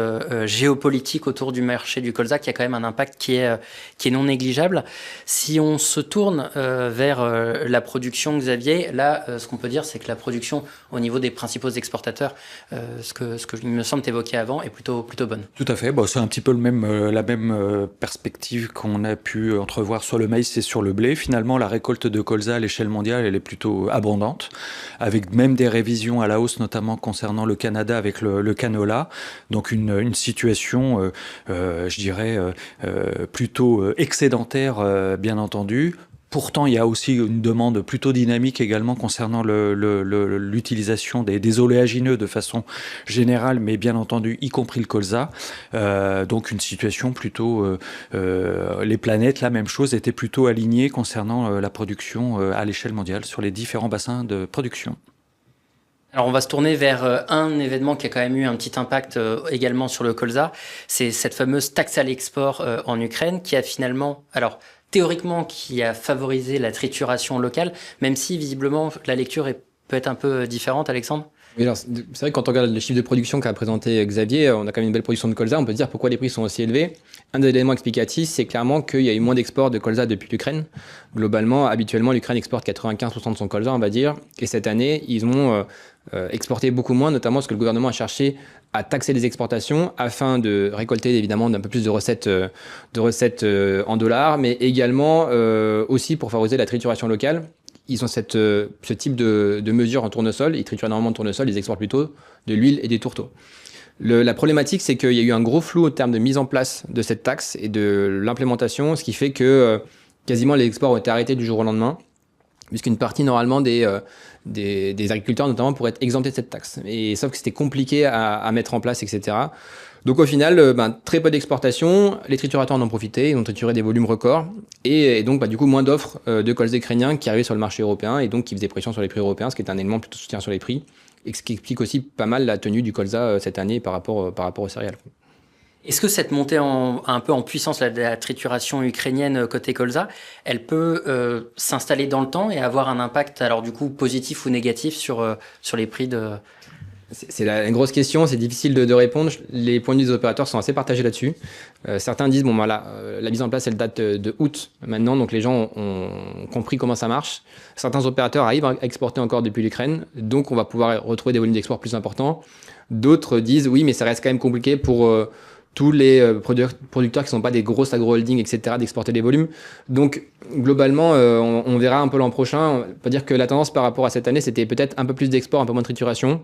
géopolitique autour du marché du colza qui a quand même un impact qui est non négligeable. Si on se tourne vers la production, Xavier, là, ce qu'on peut dire, c'est que la production au niveau des principaux exportateurs, ce que il me semble t'évoquer avant, est plutôt bonne. Tout à fait. Bon, c'est un petit peu la même perspective qu'on a pu entrevoir sur le maïs et sur le blé. Finalement, la récolte de colza à l'échelle mondiale, elle est plutôt abondante, avec même des révisions à la hausse, notamment concernant le Canada avec le canola. Donc une situation, je dirais, plutôt excédentaire, bien entendu. Pourtant, il y a aussi une demande plutôt dynamique également concernant l'utilisation des oléagineux de façon générale, mais bien entendu, y compris le colza. Donc une situation plutôt... les planètes, la même chose, étaient plutôt alignées concernant la production à l'échelle mondiale sur les différents bassins de production. Alors on va se tourner vers un événement qui a quand même eu un petit impact également sur le colza. C'est cette fameuse taxe à l'export en Ukraine qui a finalement... Alors, théoriquement, qui a favorisé la trituration locale, même si visiblement la lecture peut être un peu différente, Alexandre. Oui, alors, c'est vrai que quand on regarde les chiffres de production qu'a présenté Xavier, on a quand même une belle production de colza, on peut se dire pourquoi les prix sont aussi élevés. Un des éléments explicatifs, c'est clairement qu'il y a eu moins d'export de colza depuis l'Ukraine. Globalement, habituellement, l'Ukraine exporte 95% de son colza, on va dire, et cette année, ils ont exporté beaucoup moins, notamment parce que le gouvernement a cherché à taxer les exportations afin de récolter évidemment un peu plus de recettes en dollars, mais également aussi pour favoriser la trituration locale. Ils ont ce type de mesure en tournesol, ils triturent énormément de tournesol, ils exportent plutôt de l'huile et des tourteaux. La problématique, c'est qu'il y a eu un gros flou au terme de mise en place de cette taxe et de l'implémentation, ce qui fait que quasiment les exports ont été arrêtés du jour au lendemain, puisqu'une partie normalement des agriculteurs notamment pourraient être exemptés de cette taxe. Et sauf que c'était compliqué à mettre en place, etc. Donc au final, très peu d'exportation, les triturateurs en ont profité, ils ont trituré des volumes records, et donc du coup moins d'offres de colza ukrainien qui arrivaient sur le marché européen, et donc qui faisaient pression sur les prix européens, ce qui est un élément plutôt soutien sur les prix, et ce qui explique aussi pas mal la tenue du colza cette année par rapport aux céréales. Est-ce que cette montée un peu en puissance de la trituration ukrainienne côté colza, elle peut s'installer dans le temps et avoir un impact, alors du coup positif ou négatif sur les prix de... C'est une grosse question, c'est difficile de répondre. Les points de vue des opérateurs sont assez partagés là-dessus. Certains disent, la mise en place, elle date de août maintenant, donc les gens ont compris comment ça marche. Certains opérateurs arrivent à exporter encore depuis l'Ukraine, donc on va pouvoir retrouver des volumes d'export plus importants. D'autres disent, oui, mais ça reste quand même compliqué pour tous les producteurs qui ne sont pas des grosses agro-holdings, etc., d'exporter des volumes. Donc, globalement, on verra un peu l'an prochain. On peut dire que la tendance par rapport à cette année, c'était peut-être un peu plus d'export, un peu moins de trituration.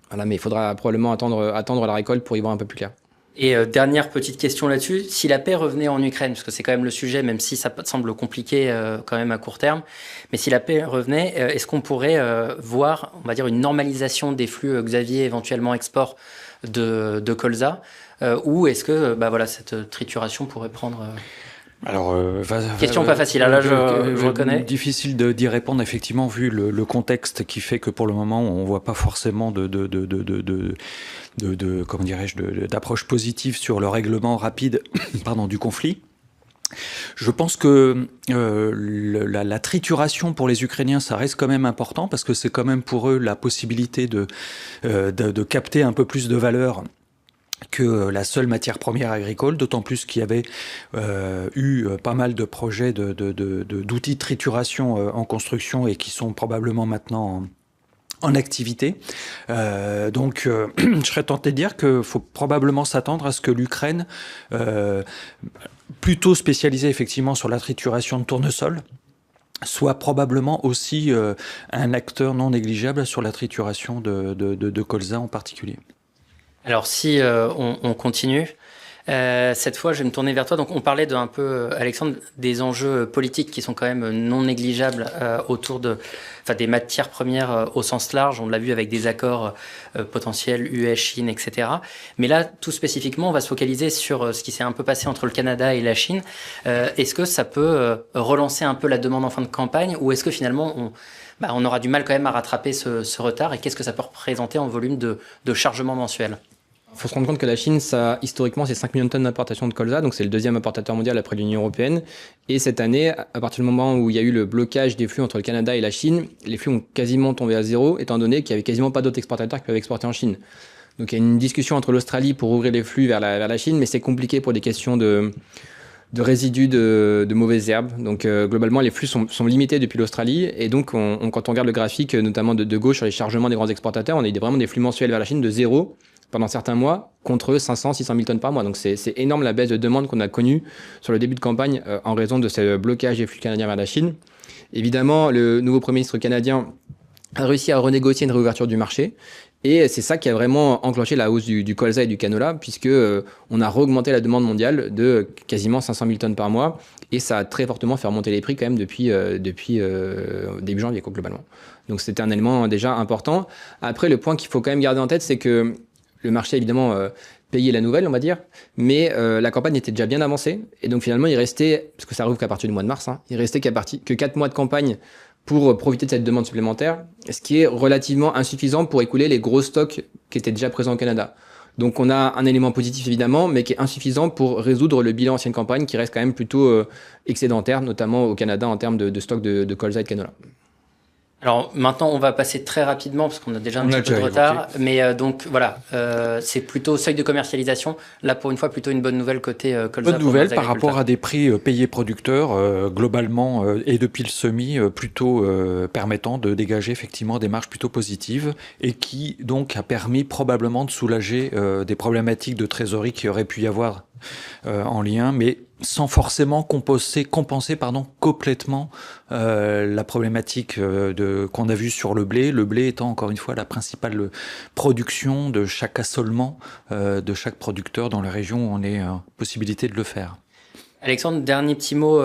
Voilà, mais il faudra probablement attendre la récolte pour y voir un peu plus clair. Et dernière petite question là-dessus, si la paix revenait en Ukraine, parce que c'est quand même le sujet, même si ça semble compliqué quand même à court terme, mais si la paix revenait, est-ce qu'on pourrait voir, on va dire, une normalisation des flux Xavier éventuellement export de colza, ou est-ce que voilà, cette trituration pourrait prendre... Alors, question pas facile, là je reconnais. Difficile d'y répondre, effectivement, vu le contexte qui fait que pour le moment, on voit pas forcément comment dirais-je, d'approche positive sur le règlement rapide du conflit. Je pense que la trituration pour les Ukrainiens, ça reste quand même important parce que c'est quand même pour eux la possibilité de capter un peu plus de valeur que la seule matière première agricole, d'autant plus qu'il y avait eu pas mal de projets d'outils de trituration en construction et qui sont probablement maintenant en activité. Donc, je serais tenté de dire qu'il faut probablement s'attendre à ce que l'Ukraine, plutôt spécialisée effectivement sur la trituration de tournesol, soit probablement aussi un acteur non négligeable sur la trituration de colza en particulier. Alors si on continue, cette fois je vais me tourner vers toi. Donc on parlait un peu, Alexandre, des enjeux politiques qui sont quand même non négligeables autour des matières premières au sens large. On l'a vu avec des accords potentiels US-Chine, etc. Mais là, tout spécifiquement, on va se focaliser sur ce qui s'est un peu passé entre le Canada et la Chine. Est-ce que ça peut relancer un peu la demande en fin de campagne, ou est-ce que finalement on aura du mal quand même à rattraper ce retard, et qu'est-ce que ça peut représenter en volume de chargement mensuel? Il faut se rendre compte que la Chine, historiquement, c'est 5 millions de tonnes d'importation de colza, donc c'est le deuxième importateur mondial après l'Union européenne. Et cette année, à partir du moment où il y a eu le blocage des flux entre le Canada et la Chine, les flux ont quasiment tombé à zéro, étant donné qu'il n'y avait quasiment pas d'autres exportateurs qui peuvent exporter en Chine. Donc il y a une discussion entre l'Australie pour ouvrir les flux vers la Chine, mais c'est compliqué pour des questions de résidus de mauvaises herbes. Donc globalement, les flux sont limités depuis l'Australie. Et donc, quand on regarde le graphique, notamment de gauche sur les chargements des grands exportateurs, on a vraiment des flux mensuels vers la Chine de zéro pendant certains mois, contre 500, 600 000 tonnes par mois. Donc c'est énorme la baisse de demande qu'on a connue sur le début de campagne en raison de ce blocage des flux canadiens vers la Chine. Évidemment, le nouveau Premier ministre canadien a réussi à renégocier une réouverture du marché. Et c'est ça qui a vraiment enclenché la hausse du colza et du canola, puisque on a re-augmenté la demande mondiale de quasiment 500 000 tonnes par mois. Et ça a très fortement fait remonter les prix quand même depuis début janvier, globalement. Donc c'était un élément déjà important. Après, le point qu'il faut quand même garder en tête, c'est que le marché, évidemment, payait la nouvelle, on va dire, mais la campagne était déjà bien avancée. Et donc, finalement, il restait, parce que ça rouvre qu'à partir du mois de mars, il restait que 4 mois de campagne pour profiter de cette demande supplémentaire, ce qui est relativement insuffisant pour écouler les gros stocks qui étaient déjà présents au Canada. Donc, on a un élément positif, évidemment, mais qui est insuffisant pour résoudre le bilan ancienne campagne, qui reste quand même plutôt excédentaire, notamment au Canada, en termes de stock de colza et de canola. Alors maintenant, on va passer très rapidement parce qu'on a déjà un petit peu de retard. Mais donc voilà, c'est plutôt seuil de commercialisation. Là, pour une fois, plutôt une bonne nouvelle côté colza. Bonne nouvelle par rapport à des prix payés producteurs, globalement, et depuis le semis, plutôt permettant de dégager effectivement des marges plutôt positives et qui donc a permis probablement de soulager des problématiques de trésorerie qui auraient pu y avoir en lien, mais sans forcément compenser complètement la problématique qu'on a vue sur le blé étant encore une fois la principale production de chaque assolement de chaque producteur dans la région où on est en possibilité de le faire. Alexandre, dernier petit mot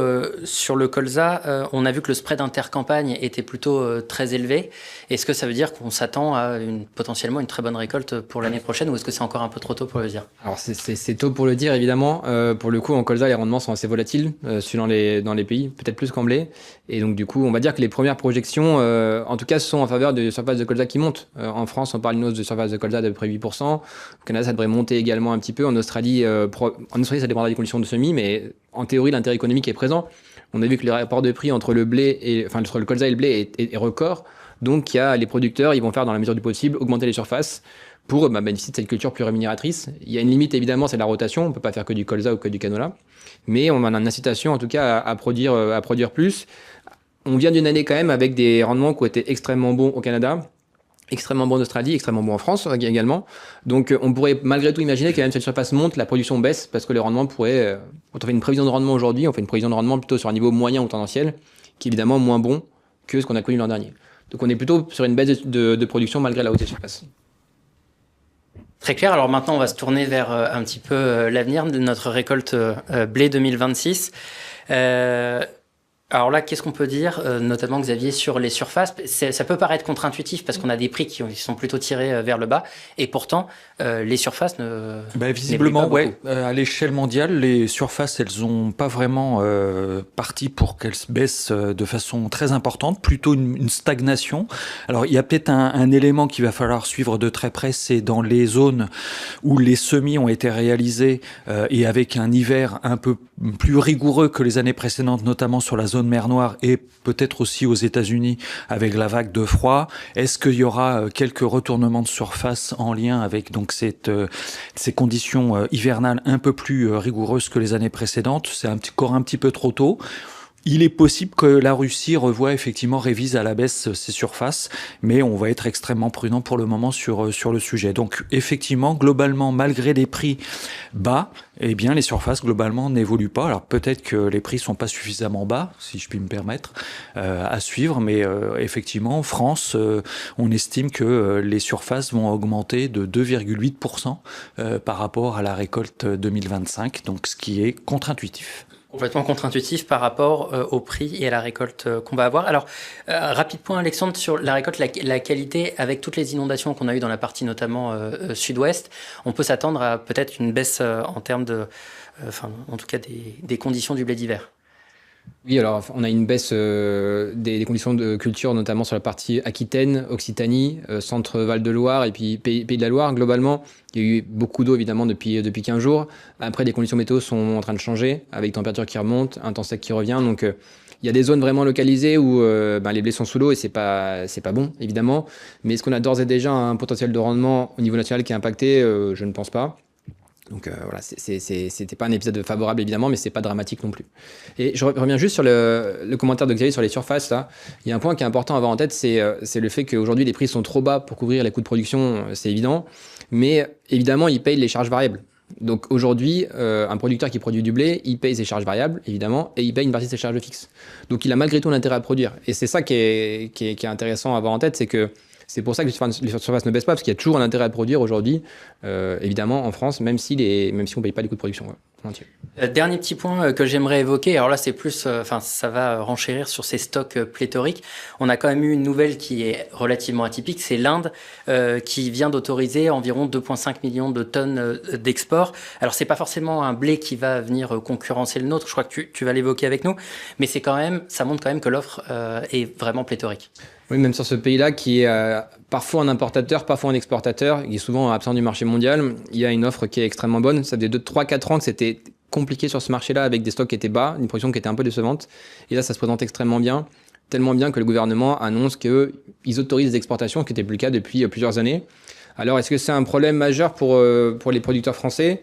sur le colza. On a vu que le spread intercampagne était plutôt très élevé. Est-ce que ça veut dire qu'on s'attend à potentiellement une très bonne récolte pour l'année prochaine, ou est-ce que c'est encore un peu trop tôt pour le dire? Alors c'est tôt pour le dire, évidemment. Pour le coup, en colza, les rendements sont assez volatiles dans les pays, peut-être plus qu'en blé. Et donc du coup, on va dire que les premières projections, en tout cas, sont en faveur de surface de colza qui montent. En France, on parle d'une hausse de surface de colza d'à peu près 8%. Au Canada, ça devrait monter également un petit peu. En Australie, ça dépendra des conditions de semis, mais en théorie, l'intérêt économique est présent. On a vu que le rapport de prix entre entre le colza et le blé est record. Donc, les producteurs, ils vont faire dans la mesure du possible augmenter les surfaces pour bénéficier de cette culture plus rémunératrice. Il y a une limite, évidemment, c'est la rotation. On ne peut pas faire que du colza ou que du canola. Mais on a une incitation, en tout cas, à produire plus. On vient d'une année quand même avec des rendements qui ont été extrêmement bons au Canada. extrêmement bon en Australie, extrêmement bon en France également. Donc on pourrait malgré tout imaginer que même si la surface monte, la production baisse parce que le rendement pourrait... Quand on fait une prévision de rendement aujourd'hui, on fait une prévision de rendement plutôt sur un niveau moyen ou tendanciel, qui est évidemment moins bon que ce qu'on a connu l'an dernier. Donc on est plutôt sur une baisse de production malgré la hausse des surfaces. Très clair. Alors maintenant, on va se tourner vers un petit peu l'avenir de notre récolte blé 2026. Alors là, qu'est-ce qu'on peut dire, notamment Xavier, sur les surfaces? Ça peut paraître contre-intuitif parce qu'on a des prix qui sont plutôt tirés vers le bas, et pourtant, les surfaces visiblement, n'évoluent pas beaucoup. à l'échelle mondiale, les surfaces, elles n'ont pas vraiment parti pour qu'elles baissent de façon très importante, plutôt une stagnation. Alors, il y a peut-être un élément qu'il va falloir suivre de très près, c'est dans les zones où les semis ont été réalisés et avec un hiver un peu plus rigoureux que les années précédentes, notamment sur la zone mer Noire et peut-être aussi aux États-Unis avec la vague de froid. Est-ce qu'il y aura quelques retournements de surface en lien avec donc ces conditions hivernales un peu plus rigoureuses que les années précédentes? C'est encore un petit peu trop tôt. Il est possible que la Russie révise à la baisse ses surfaces, mais on va être extrêmement prudent pour le moment sur le sujet. Donc effectivement, globalement, malgré des prix bas, eh bien les surfaces globalement n'évoluent pas. Alors peut-être que les prix sont pas suffisamment bas, si je puis me permettre, à suivre, mais effectivement, en France, on estime que les surfaces vont augmenter de 2,8% par rapport à la récolte 2025, donc ce qui est contre-intuitif. Complètement contre-intuitif par rapport au prix et à la récolte qu'on va avoir. Alors, rapide point, Alexandre, sur la récolte, la qualité, avec toutes les inondations qu'on a eues dans la partie notamment sud-ouest, on peut s'attendre à peut-être une baisse en termes de, en tout cas des conditions du blé d'hiver. Oui, alors on a une baisse des conditions de culture, notamment sur la partie Aquitaine, Occitanie, centre Val-de-Loire et puis Pays de la Loire. Globalement, il y a eu beaucoup d'eau évidemment depuis 15 jours. Après, les conditions météo sont en train de changer, avec température qui remonte, un temps sec qui revient. Donc il y a des zones vraiment localisées où les blés sont sous l'eau et c'est pas bon évidemment. Mais est-ce qu'on a d'ores et déjà un potentiel de rendement au niveau national qui est impacté? Je ne pense pas. Donc voilà, c'était pas un épisode favorable évidemment, mais c'est pas dramatique non plus. Et je reviens juste sur le commentaire de Xavier sur les surfaces là. Il y a un point qui est important à avoir en tête, c'est le fait qu'aujourd'hui les prix sont trop bas pour couvrir les coûts de production, c'est évident. Mais évidemment, ils payent les charges variables. Donc aujourd'hui, un producteur qui produit du blé, il paye ses charges variables évidemment, et il paye une partie de ses charges fixes. Donc il a malgré tout un intérêt à produire. Et c'est ça qui est intéressant à avoir en tête, c'est que c'est pour ça que les surfaces ne baissent pas, parce qu'il y a toujours un intérêt à produire aujourd'hui, évidemment, en France, même si on ne paye pas les coûts de production entiers. Dernier petit point que j'aimerais évoquer, alors là c'est plus, ça va renchérir sur ces stocks pléthoriques. On a quand même eu une nouvelle qui est relativement atypique, c'est l'Inde qui vient d'autoriser environ 2,5 millions de tonnes d'export. Alors c'est pas forcément un blé qui va venir concurrencer le nôtre, je crois que tu vas l'évoquer avec nous, mais ça montre quand même que l'offre est vraiment pléthorique. Oui, même sur ce pays-là qui est parfois un importateur, parfois un exportateur, qui est souvent absent du marché mondial, il y a une offre qui est extrêmement bonne. Ça faisait 3-4 ans que c'était compliqué sur ce marché-là avec des stocks qui étaient bas, une production qui était un peu décevante. Et là, ça se présente extrêmement bien, tellement bien que le gouvernement annonce qu'ils autorisent des exportations, ce qui n'était plus le cas depuis plusieurs années. Alors, est-ce que c'est un problème majeur pour les producteurs français ?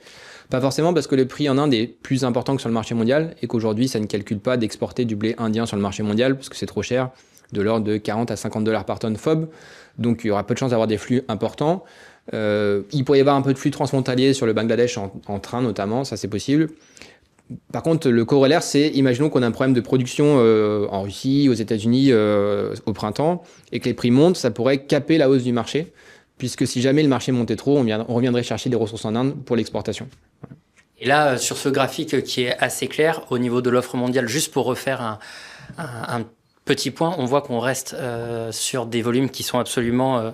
Pas forcément, parce que le prix en Inde est plus important que sur le marché mondial et qu'aujourd'hui, ça ne calcule pas d'exporter du blé indien sur le marché mondial parce que c'est trop cher, de l'ordre de 40 à 50 $ par tonne FOB. Donc, il y aura peu de chances d'avoir des flux importants. Il pourrait y avoir un peu de flux transfrontalier sur le Bangladesh en train notamment, ça c'est possible. Par contre, le corollaire, c'est, imaginons qu'on a un problème de production en Russie, aux États-Unis au printemps, et que les prix montent, ça pourrait caper la hausse du marché, puisque si jamais le marché montait trop, on reviendrait chercher des ressources en Inde pour l'exportation. Voilà. Et là, sur ce graphique qui est assez clair, au niveau de l'offre mondiale, juste pour refaire un petit point, on voit qu'on reste sur des volumes qui sont absolument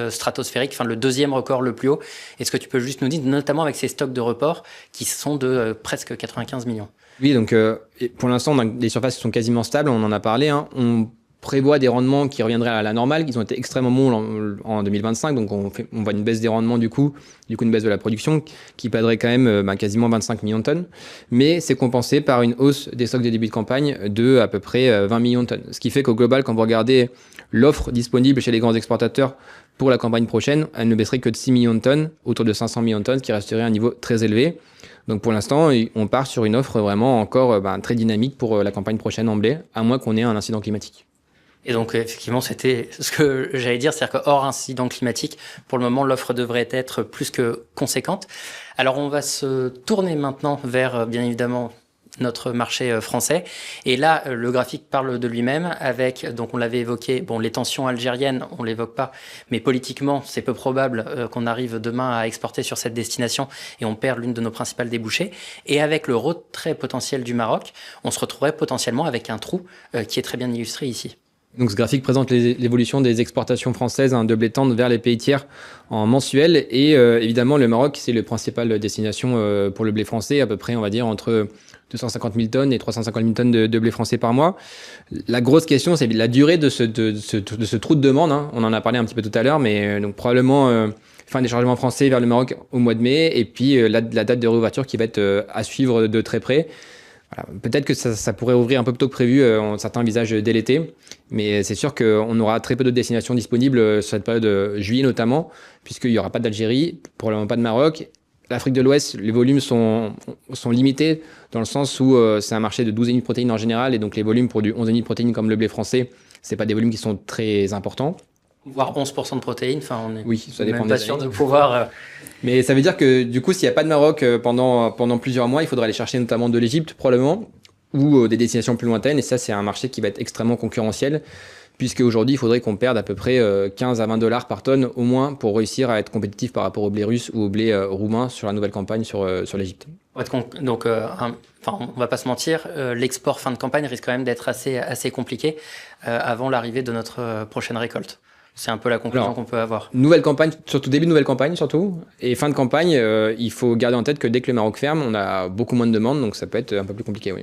stratosphériques, enfin le deuxième record le plus haut. Est-ce que tu peux juste nous dire, notamment avec ces stocks de report qui sont de presque 95 millions? Oui, donc pour l'instant, les surfaces sont quasiment stables, on en a parlé. On prévoit des rendements qui reviendraient à la normale. Ils ont été extrêmement bons en 2025, donc on voit une baisse des rendements du coup une baisse de la production qui perdrait quand même quasiment 25 millions de tonnes. Mais c'est compensé par une hausse des stocks de début de campagne de à peu près 20 millions de tonnes. Ce qui fait qu'au global, quand vous regardez l'offre disponible chez les grands exportateurs pour la campagne prochaine, elle ne baisserait que de 6 millions de tonnes, autour de 500 millions de tonnes, ce qui resterait à un niveau très élevé. Donc pour l'instant, on part sur une offre vraiment encore très dynamique pour la campagne prochaine en blé, à moins qu'on ait un incident climatique. Et donc, effectivement, c'était ce que j'allais dire, c'est-à-dire que hors incident climatique, pour le moment, l'offre devrait être plus que conséquente. Alors, on va se tourner maintenant vers, bien évidemment, notre marché français. Et là, le graphique parle de lui-même avec, donc on l'avait évoqué, bon, les tensions algériennes, on l'évoque pas, mais politiquement, c'est peu probable qu'on arrive demain à exporter sur cette destination et on perd l'une de nos principales débouchés. Et avec le retrait potentiel du Maroc, on se retrouverait potentiellement avec un trou qui est très bien illustré ici. Donc ce graphique présente l'évolution des exportations françaises de blé tendre vers les pays tiers en mensuel. Et évidemment, le Maroc, c'est le principal destination pour le blé français, à peu près, on va dire, entre 250 000 tonnes et 350 000 tonnes de blé français par mois. La grosse question, c'est la durée de ce trou de demande. Hein. On en a parlé un petit peu tout à l'heure, mais donc probablement fin des chargements français vers le Maroc au mois de mai, et puis la date de réouverture qui va être à suivre de très près. Voilà. Peut-être que ça pourrait ouvrir un peu plus tôt que prévu, certains envisagent dès l'été, mais c'est sûr qu'on aura très peu de destinations disponibles sur cette période de juillet notamment, puisqu'il n'y aura pas d'Algérie, probablement pas de Maroc. L'Afrique de l'Ouest, les volumes sont limités dans le sens où c'est un marché de 12,5 de protéines en général, et donc les volumes pour du 11,5 de protéines comme le blé français, c'est pas des volumes qui sont très importants. Voire 11% de protéines, enfin on est oui, ça dépend même pas sûr de pouvoir... Mais ça veut dire que du coup, s'il n'y a pas de Maroc pendant plusieurs mois, il faudra aller chercher notamment de l'Égypte probablement, ou des destinations plus lointaines, et ça c'est un marché qui va être extrêmement concurrentiel, puisque aujourd'hui il faudrait qu'on perde à peu près 15 à 20 dollars par tonne au moins pour réussir à être compétitif par rapport au blé russe ou au blé roumain sur la nouvelle campagne sur l'Égypte. Donc, on va pas se mentir, l'export fin de campagne risque quand même d'être assez compliqué avant l'arrivée de notre prochaine récolte. C'est un peu la conclusion qu'on peut avoir. Nouvelle campagne, surtout début de nouvelle campagne surtout, et fin de campagne, il faut garder en tête que dès que le Maroc ferme, on a beaucoup moins de demandes, donc ça peut être un peu plus compliqué, oui.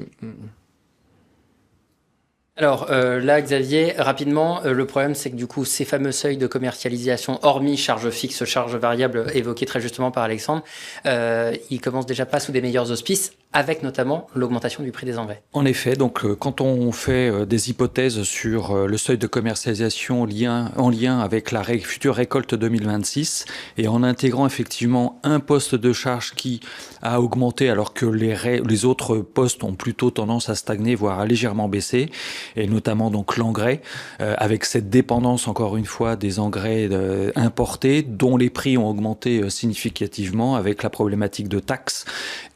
Alors là, Xavier, rapidement, le problème, c'est que du coup, ces fameux seuils de commercialisation, hormis charges fixes, charges variables, évoquées très justement par Alexandre, ils commencent déjà pas sous des meilleurs auspices, avec notamment l'augmentation du prix des engrais. En effet, donc quand on fait des hypothèses sur le seuil de commercialisation en lien avec la future récolte 2026, et en intégrant effectivement un poste de charge qui a augmenté alors que les autres postes ont plutôt tendance à stagner, voire à légèrement baisser, et notamment donc l'engrais, avec cette dépendance encore une fois des engrais importés, dont les prix ont augmenté significativement avec la problématique de taxes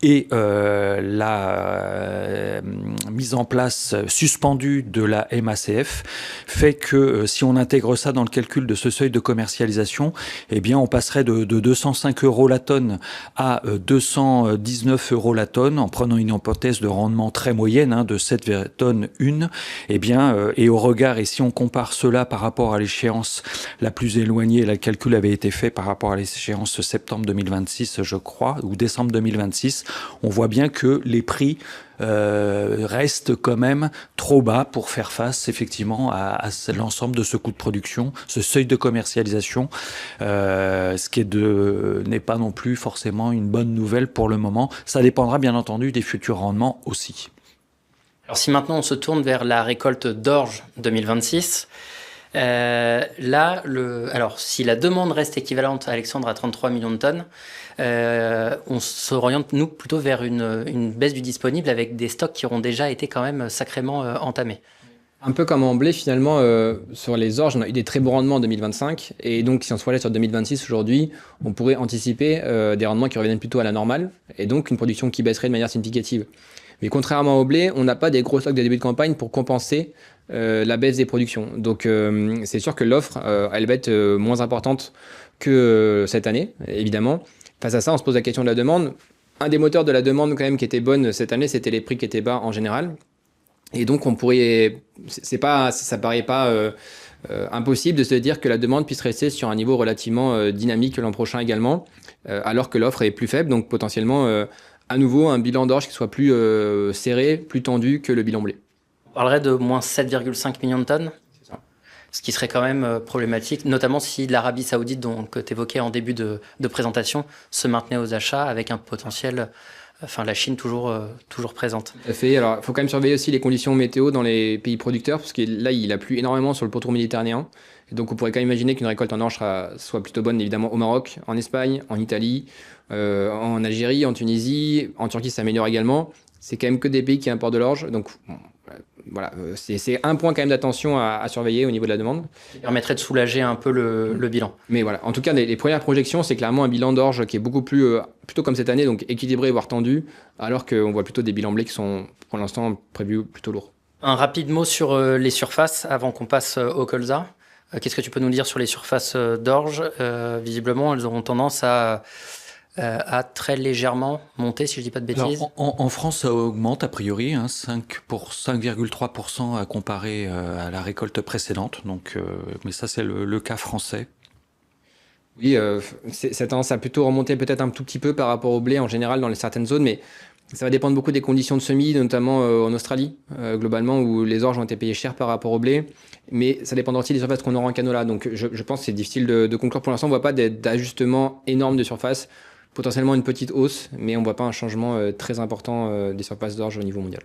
et la mise en place suspendue de la MACF fait que si on intègre ça dans le calcul de ce seuil de commercialisation, eh bien on passerait de 205 € la tonne à 219 € la tonne, en prenant une hypothèse de rendement très moyenne de 7 tonnes une. Eh bien, et au regard, et si on compare cela par rapport à l'échéance la plus éloignée, le calcul avait été fait par rapport à l'échéance septembre 2026, je crois, ou décembre 2026, on voit bien que les prix restent quand même trop bas pour faire face effectivement à l'ensemble de ce coût de production, ce seuil de commercialisation, ce qui n'est pas non plus forcément une bonne nouvelle pour le moment. Ça dépendra bien entendu des futurs rendements aussi. Alors si maintenant on se tourne vers la récolte d'orge 2026, alors si la demande reste équivalente, Alexandre, à 33 millions de tonnes, on s'oriente nous plutôt vers une baisse du disponible avec des stocks qui auront déjà été quand même sacrément entamés. Un peu comme en blé finalement, sur les orges, on a eu des très bons rendements en 2025, et donc si on se projette sur 2026 aujourd'hui, on pourrait anticiper des rendements qui reviennent plutôt à la normale, et donc une production qui baisserait de manière significative. Mais contrairement au blé, on n'a pas des gros stocks de début de campagne pour compenser la baisse des productions. Donc c'est sûr que l'offre, elle va être moins importante que cette année, évidemment. Face à ça, on se pose la question de la demande. Un des moteurs de la demande quand même qui était bonne cette année, c'était les prix qui étaient bas en général. Et donc ça paraît pas impossible de se dire que la demande puisse rester sur un niveau relativement dynamique l'an prochain également, alors que l'offre est plus faible, donc potentiellement à nouveau un bilan d'orge qui soit plus serré, plus tendu que le bilan blé. On parlerait de moins 7,5 millions de tonnes, C'est ça. ce qui serait quand même problématique, notamment si l'Arabie Saoudite, que tu évoquais en début de présentation, se maintenait aux achats avec un potentiel, la Chine toujours présente. Tout à fait. Alors, il faut quand même surveiller aussi les conditions météo dans les pays producteurs, parce que là, il a plu énormément sur le pourtour méditerranéen. Et donc, on pourrait quand même imaginer qu'une récolte en orge soit plutôt bonne, évidemment, au Maroc, en Espagne, en Italie, en Algérie, en Tunisie, en Turquie, ça s'améliore également. C'est quand même que des pays qui importent de l'orge. Donc, voilà, c'est un point quand même d'attention à surveiller au niveau de la demande. Qui permettrait de soulager un peu le bilan. Mais voilà, en tout cas, les premières projections, c'est clairement un bilan d'orge qui est beaucoup plus, plutôt comme cette année, donc équilibré, voire tendu, alors qu'on voit plutôt des bilans blés qui sont pour l'instant prévus plutôt lourds. Un rapide mot sur les surfaces avant qu'on passe au colza. Qu'est-ce que tu peux nous dire sur les surfaces d'orge? Visiblement, elles auront tendance à très légèrement monter, si je ne dis pas de bêtises. Alors, en France, ça augmente a priori, 5,3% à comparer à la récolte précédente. Donc, mais ça, c'est le cas français. Oui, ça a tendance à plutôt remonter peut-être un tout petit peu par rapport au blé en général dans certaines zones, mais ça va dépendre beaucoup des conditions de semis, notamment en Australie, globalement, où les orges ont été payés cher par rapport au blé. Mais ça dépendra aussi des surfaces qu'on aura en canola. Donc je pense que c'est difficile de conclure. Pour l'instant, on ne voit pas d'ajustement énorme de surface. Potentiellement une petite hausse, mais on ne voit pas un changement très important des surfaces d'orge au niveau mondial.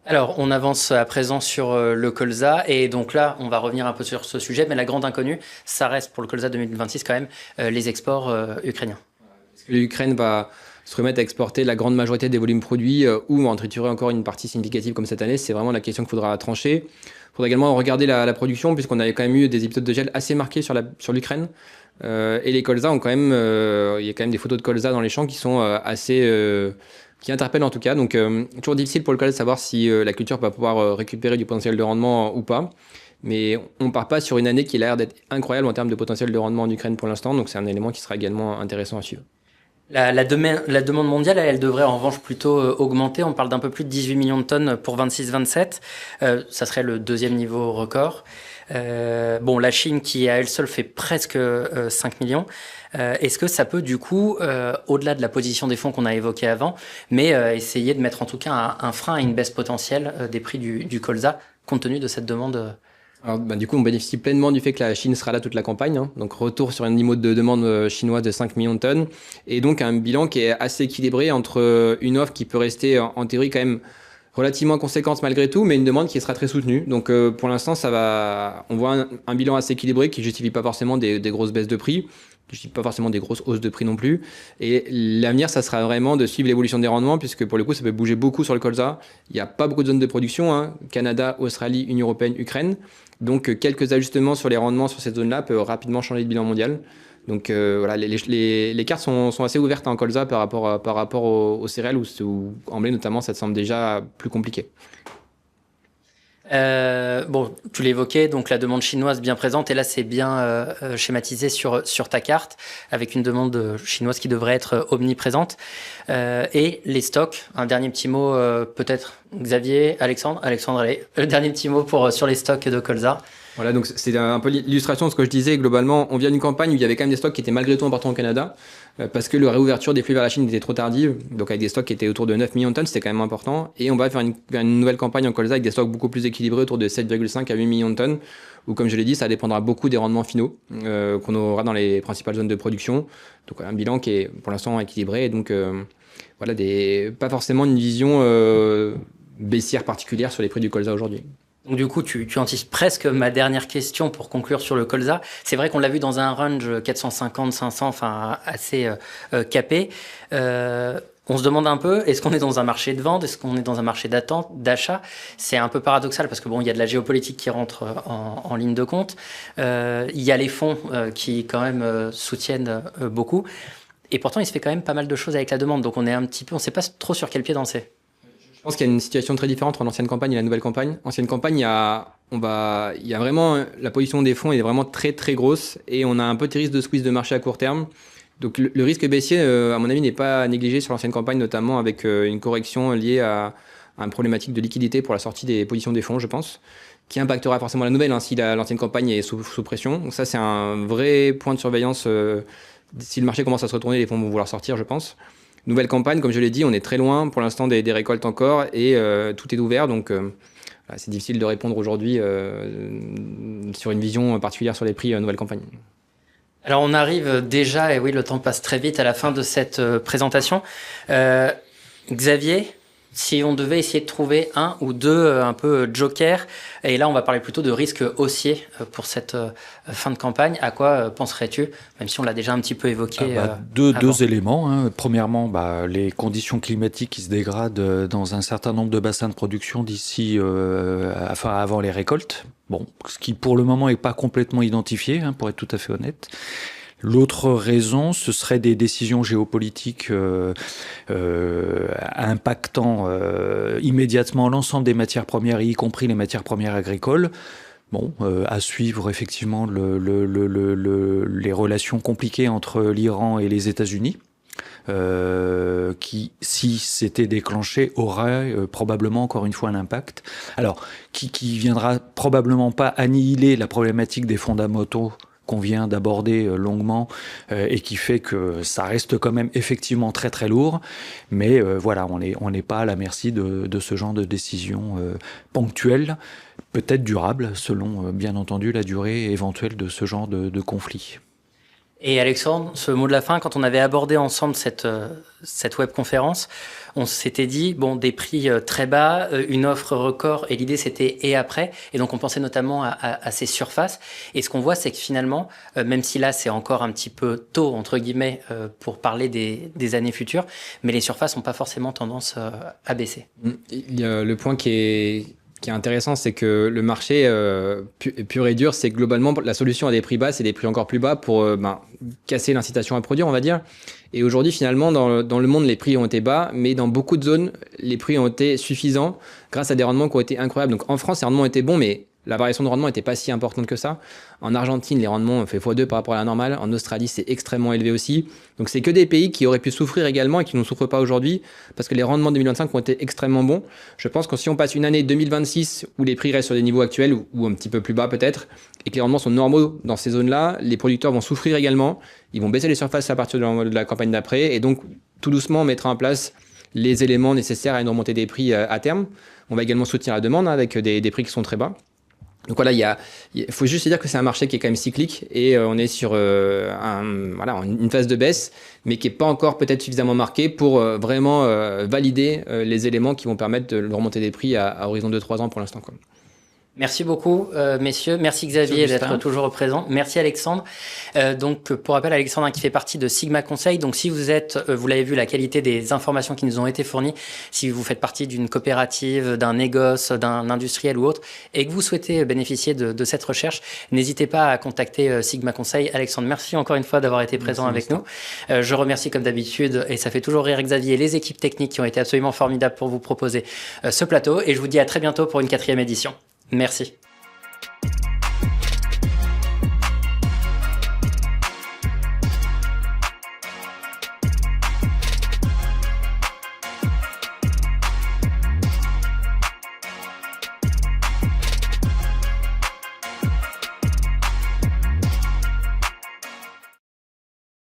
Alors, on avance à présent sur le colza, et donc là, on va revenir un peu sur ce sujet, mais la grande inconnue, ça reste pour le colza 2026 quand même, les exports ukrainiens. Est-ce que l'Ukraine va se remettre à exporter la grande majorité des volumes produits ou en triturer encore une partie significative comme cette année? C'est vraiment la question qu'il faudra trancher. Il faudra également regarder la production, puisqu'on avait quand même eu des épisodes de gel assez marqués sur l'Ukraine. Et les colzas ont quand même, il y a quand même des photos de colza dans les champs qui sont qui interpellent en tout cas. Donc toujours difficile pour le colza de savoir si la culture va pouvoir récupérer du potentiel de rendement ou pas. Mais on ne part pas sur une année qui a l'air d'être incroyable en termes de potentiel de rendement en Ukraine pour l'instant. Donc c'est un élément qui sera également intéressant à suivre. La demande mondiale, elle devrait en revanche plutôt augmenter. On parle d'un peu plus de 18 millions de tonnes pour 26-27. Ça serait le deuxième niveau record. La Chine qui à elle seule fait presque 5 millions. Est-ce que ça peut du coup, au-delà de la position des fonds qu'on a évoquée avant, mais essayer de mettre en tout cas un frein à une baisse potentielle des prix du colza compte tenu de cette demande Alors, du coup, on bénéficie pleinement du fait que la Chine sera là toute la campagne. Donc, retour sur un niveau de demande chinoise de 5 millions de tonnes. Et donc, un bilan qui est assez équilibré entre une offre qui peut rester, en théorie, quand même relativement conséquente malgré tout, mais une demande qui sera très soutenue. Donc, pour l'instant, on voit un bilan assez équilibré qui ne justifie pas forcément des grosses baisses de prix, qui ne justifie pas forcément des grosses hausses de prix non plus. Et l'avenir, ça sera vraiment de suivre l'évolution des rendements, puisque pour le coup, ça peut bouger beaucoup sur le colza. Il n'y a pas beaucoup de zones de production, Canada, Australie, Union européenne, Ukraine. Donc, quelques ajustements sur les rendements sur cette zone-là peuvent rapidement changer le bilan mondial. Donc, voilà, les cartes sont assez ouvertes en colza par rapport aux céréales, où en blé notamment, ça te semble déjà plus compliqué. Tu l'évoquais, donc la demande chinoise bien présente, et là c'est bien schématisé sur ta carte, avec une demande chinoise qui devrait être omniprésente. Et les stocks, un dernier petit mot peut-être, Xavier, Alexandre, allez, le dernier petit mot sur les stocks de colza. Voilà, donc c'est un peu l'illustration de ce que je disais. Globalement, on vient d'une campagne où il y avait quand même des stocks qui étaient malgré tout importants au Canada, parce que la réouverture des flux vers la Chine était trop tardive, donc avec des stocks qui étaient autour de 9 millions de tonnes, c'était quand même important. Et on va vers une nouvelle campagne en colza avec des stocks beaucoup plus équilibrés, autour de 7,5 à 8 millions de tonnes, où comme je l'ai dit, ça dépendra beaucoup des rendements finaux qu'on aura dans les principales zones de production. Donc un bilan qui est pour l'instant équilibré, et donc voilà, pas forcément une vision baissière particulière sur les prix du colza aujourd'hui. Donc du coup, tu anticipes presque ma dernière question pour conclure sur le colza. C'est vrai qu'on l'a vu dans un range 450-500, enfin assez capé. On se demande un peu, est-ce qu'on est dans un marché de vente, est-ce qu'on est dans un marché d'attente, d'achat? C'est un peu paradoxal parce que il y a de la géopolitique qui rentre en ligne de compte. Il y a les fonds qui quand même soutiennent beaucoup. Et pourtant, il se fait quand même pas mal de choses avec la demande. Donc on ne sait pas trop sur quel pied danser. Je pense qu'il y a une situation très différente entre l'ancienne campagne et la nouvelle campagne. Ancienne campagne, il y a vraiment la position des fonds est vraiment très très grosse et on a un petit risque de squeeze de marché à court terme. Donc le risque baissier, à mon avis, n'est pas négligé sur l'ancienne campagne, notamment avec une correction liée à une problématique de liquidité pour la sortie des positions des fonds, je pense, qui impactera forcément la nouvelle si l'ancienne campagne est sous pression. Donc ça, c'est un vrai point de surveillance. Si le marché commence à se retourner, les fonds vont vouloir sortir, je pense. Nouvelle campagne, comme je l'ai dit, on est très loin pour l'instant des récoltes encore et tout est ouvert. Donc c'est difficile de répondre aujourd'hui sur une vision particulière sur les prix nouvelle campagne. Alors on arrive déjà, et oui, le temps passe très vite à la fin de cette présentation. Xavier, si on devait essayer de trouver un ou deux un peu joker, et là on va parler plutôt de risque haussier pour cette fin de campagne, à quoi penserais-tu, même si on l'a déjà un petit peu évoqué deux éléments. Hein. Premièrement, les conditions climatiques qui se dégradent dans un certain nombre de bassins de production d'ici, avant les récoltes. Bon, ce qui pour le moment n'est pas complètement identifié, hein, pour être tout à fait honnête. L'autre raison, ce serait des décisions géopolitiques impactant immédiatement l'ensemble des matières premières, y compris les matières premières agricoles. Bon, à suivre effectivement les relations compliquées entre l'Iran et les États-Unis, qui, si c'était déclenché, aurait probablement encore une fois un impact. Alors, qui viendra probablement pas annihiler la problématique des fondamentaux qu'on vient d'aborder longuement et qui fait que ça reste quand même effectivement très très lourd, mais voilà, on n'est pas à la merci de ce genre de décision ponctuelle, peut-être durable, selon bien entendu la durée éventuelle de ce genre de conflit. Et Alexandre, ce mot de la fin, quand on avait abordé ensemble cette webconférence, on s'était dit, bon, des prix très bas, une offre record, et l'idée c'était et après, et donc on pensait notamment à ces surfaces. Et ce qu'on voit, c'est que finalement, même si là c'est encore un petit peu tôt, entre guillemets, pour parler des années futures, mais les surfaces n'ont pas forcément tendance à baisser. Il y a le point qui est intéressant, c'est que le marché pur et dur, c'est que globalement, la solution à des prix bas, c'est des prix encore plus bas pour casser l'incitation à produire, on va dire. Et aujourd'hui, finalement, dans le monde, les prix ont été bas, mais dans beaucoup de zones, les prix ont été suffisants grâce à des rendements qui ont été incroyables. Donc en France, les rendements étaient bons, mais la variation de rendement n'était pas si importante que ça. En Argentine, les rendements ont fait x2 par rapport à la normale. En Australie, c'est extrêmement élevé aussi. Donc c'est que des pays qui auraient pu souffrir également et qui ne souffrent pas aujourd'hui parce que les rendements 2025 ont été extrêmement bons. Je pense que si on passe une année 2026 où les prix restent sur des niveaux actuels ou un petit peu plus bas peut-être et que les rendements sont normaux dans ces zones-là, les producteurs vont souffrir également. Ils vont baisser les surfaces à partir de la campagne d'après et donc tout doucement on mettra en place les éléments nécessaires à une remontée des prix à terme. On va également soutenir la demande avec des prix qui sont très bas. Donc voilà, il faut juste dire que c'est un marché qui est quand même cyclique et on est sur une phase de baisse, mais qui n'est pas encore peut-être suffisamment marquée pour vraiment valider les éléments qui vont permettre de remonter des prix à horizon de 3 ans pour l'instant, quoi. Merci beaucoup, messieurs. Merci Xavier d'être toujours présent. Merci Alexandre. Donc, pour rappel, Alexandre qui fait partie de Sigma Conseil. Donc, si vous êtes, vous l'avez vu, la qualité des informations qui nous ont été fournies, si vous faites partie d'une coopérative, d'un négoce, d'un industriel ou autre, et que vous souhaitez bénéficier de cette recherche, n'hésitez pas à contacter Sigma Conseil. Alexandre, merci encore une fois d'avoir été présent avec nous. Je remercie comme d'habitude, et ça fait toujours rire Xavier, les équipes techniques qui ont été absolument formidables pour vous proposer ce plateau. Et je vous dis à très bientôt pour une 4e édition. Merci.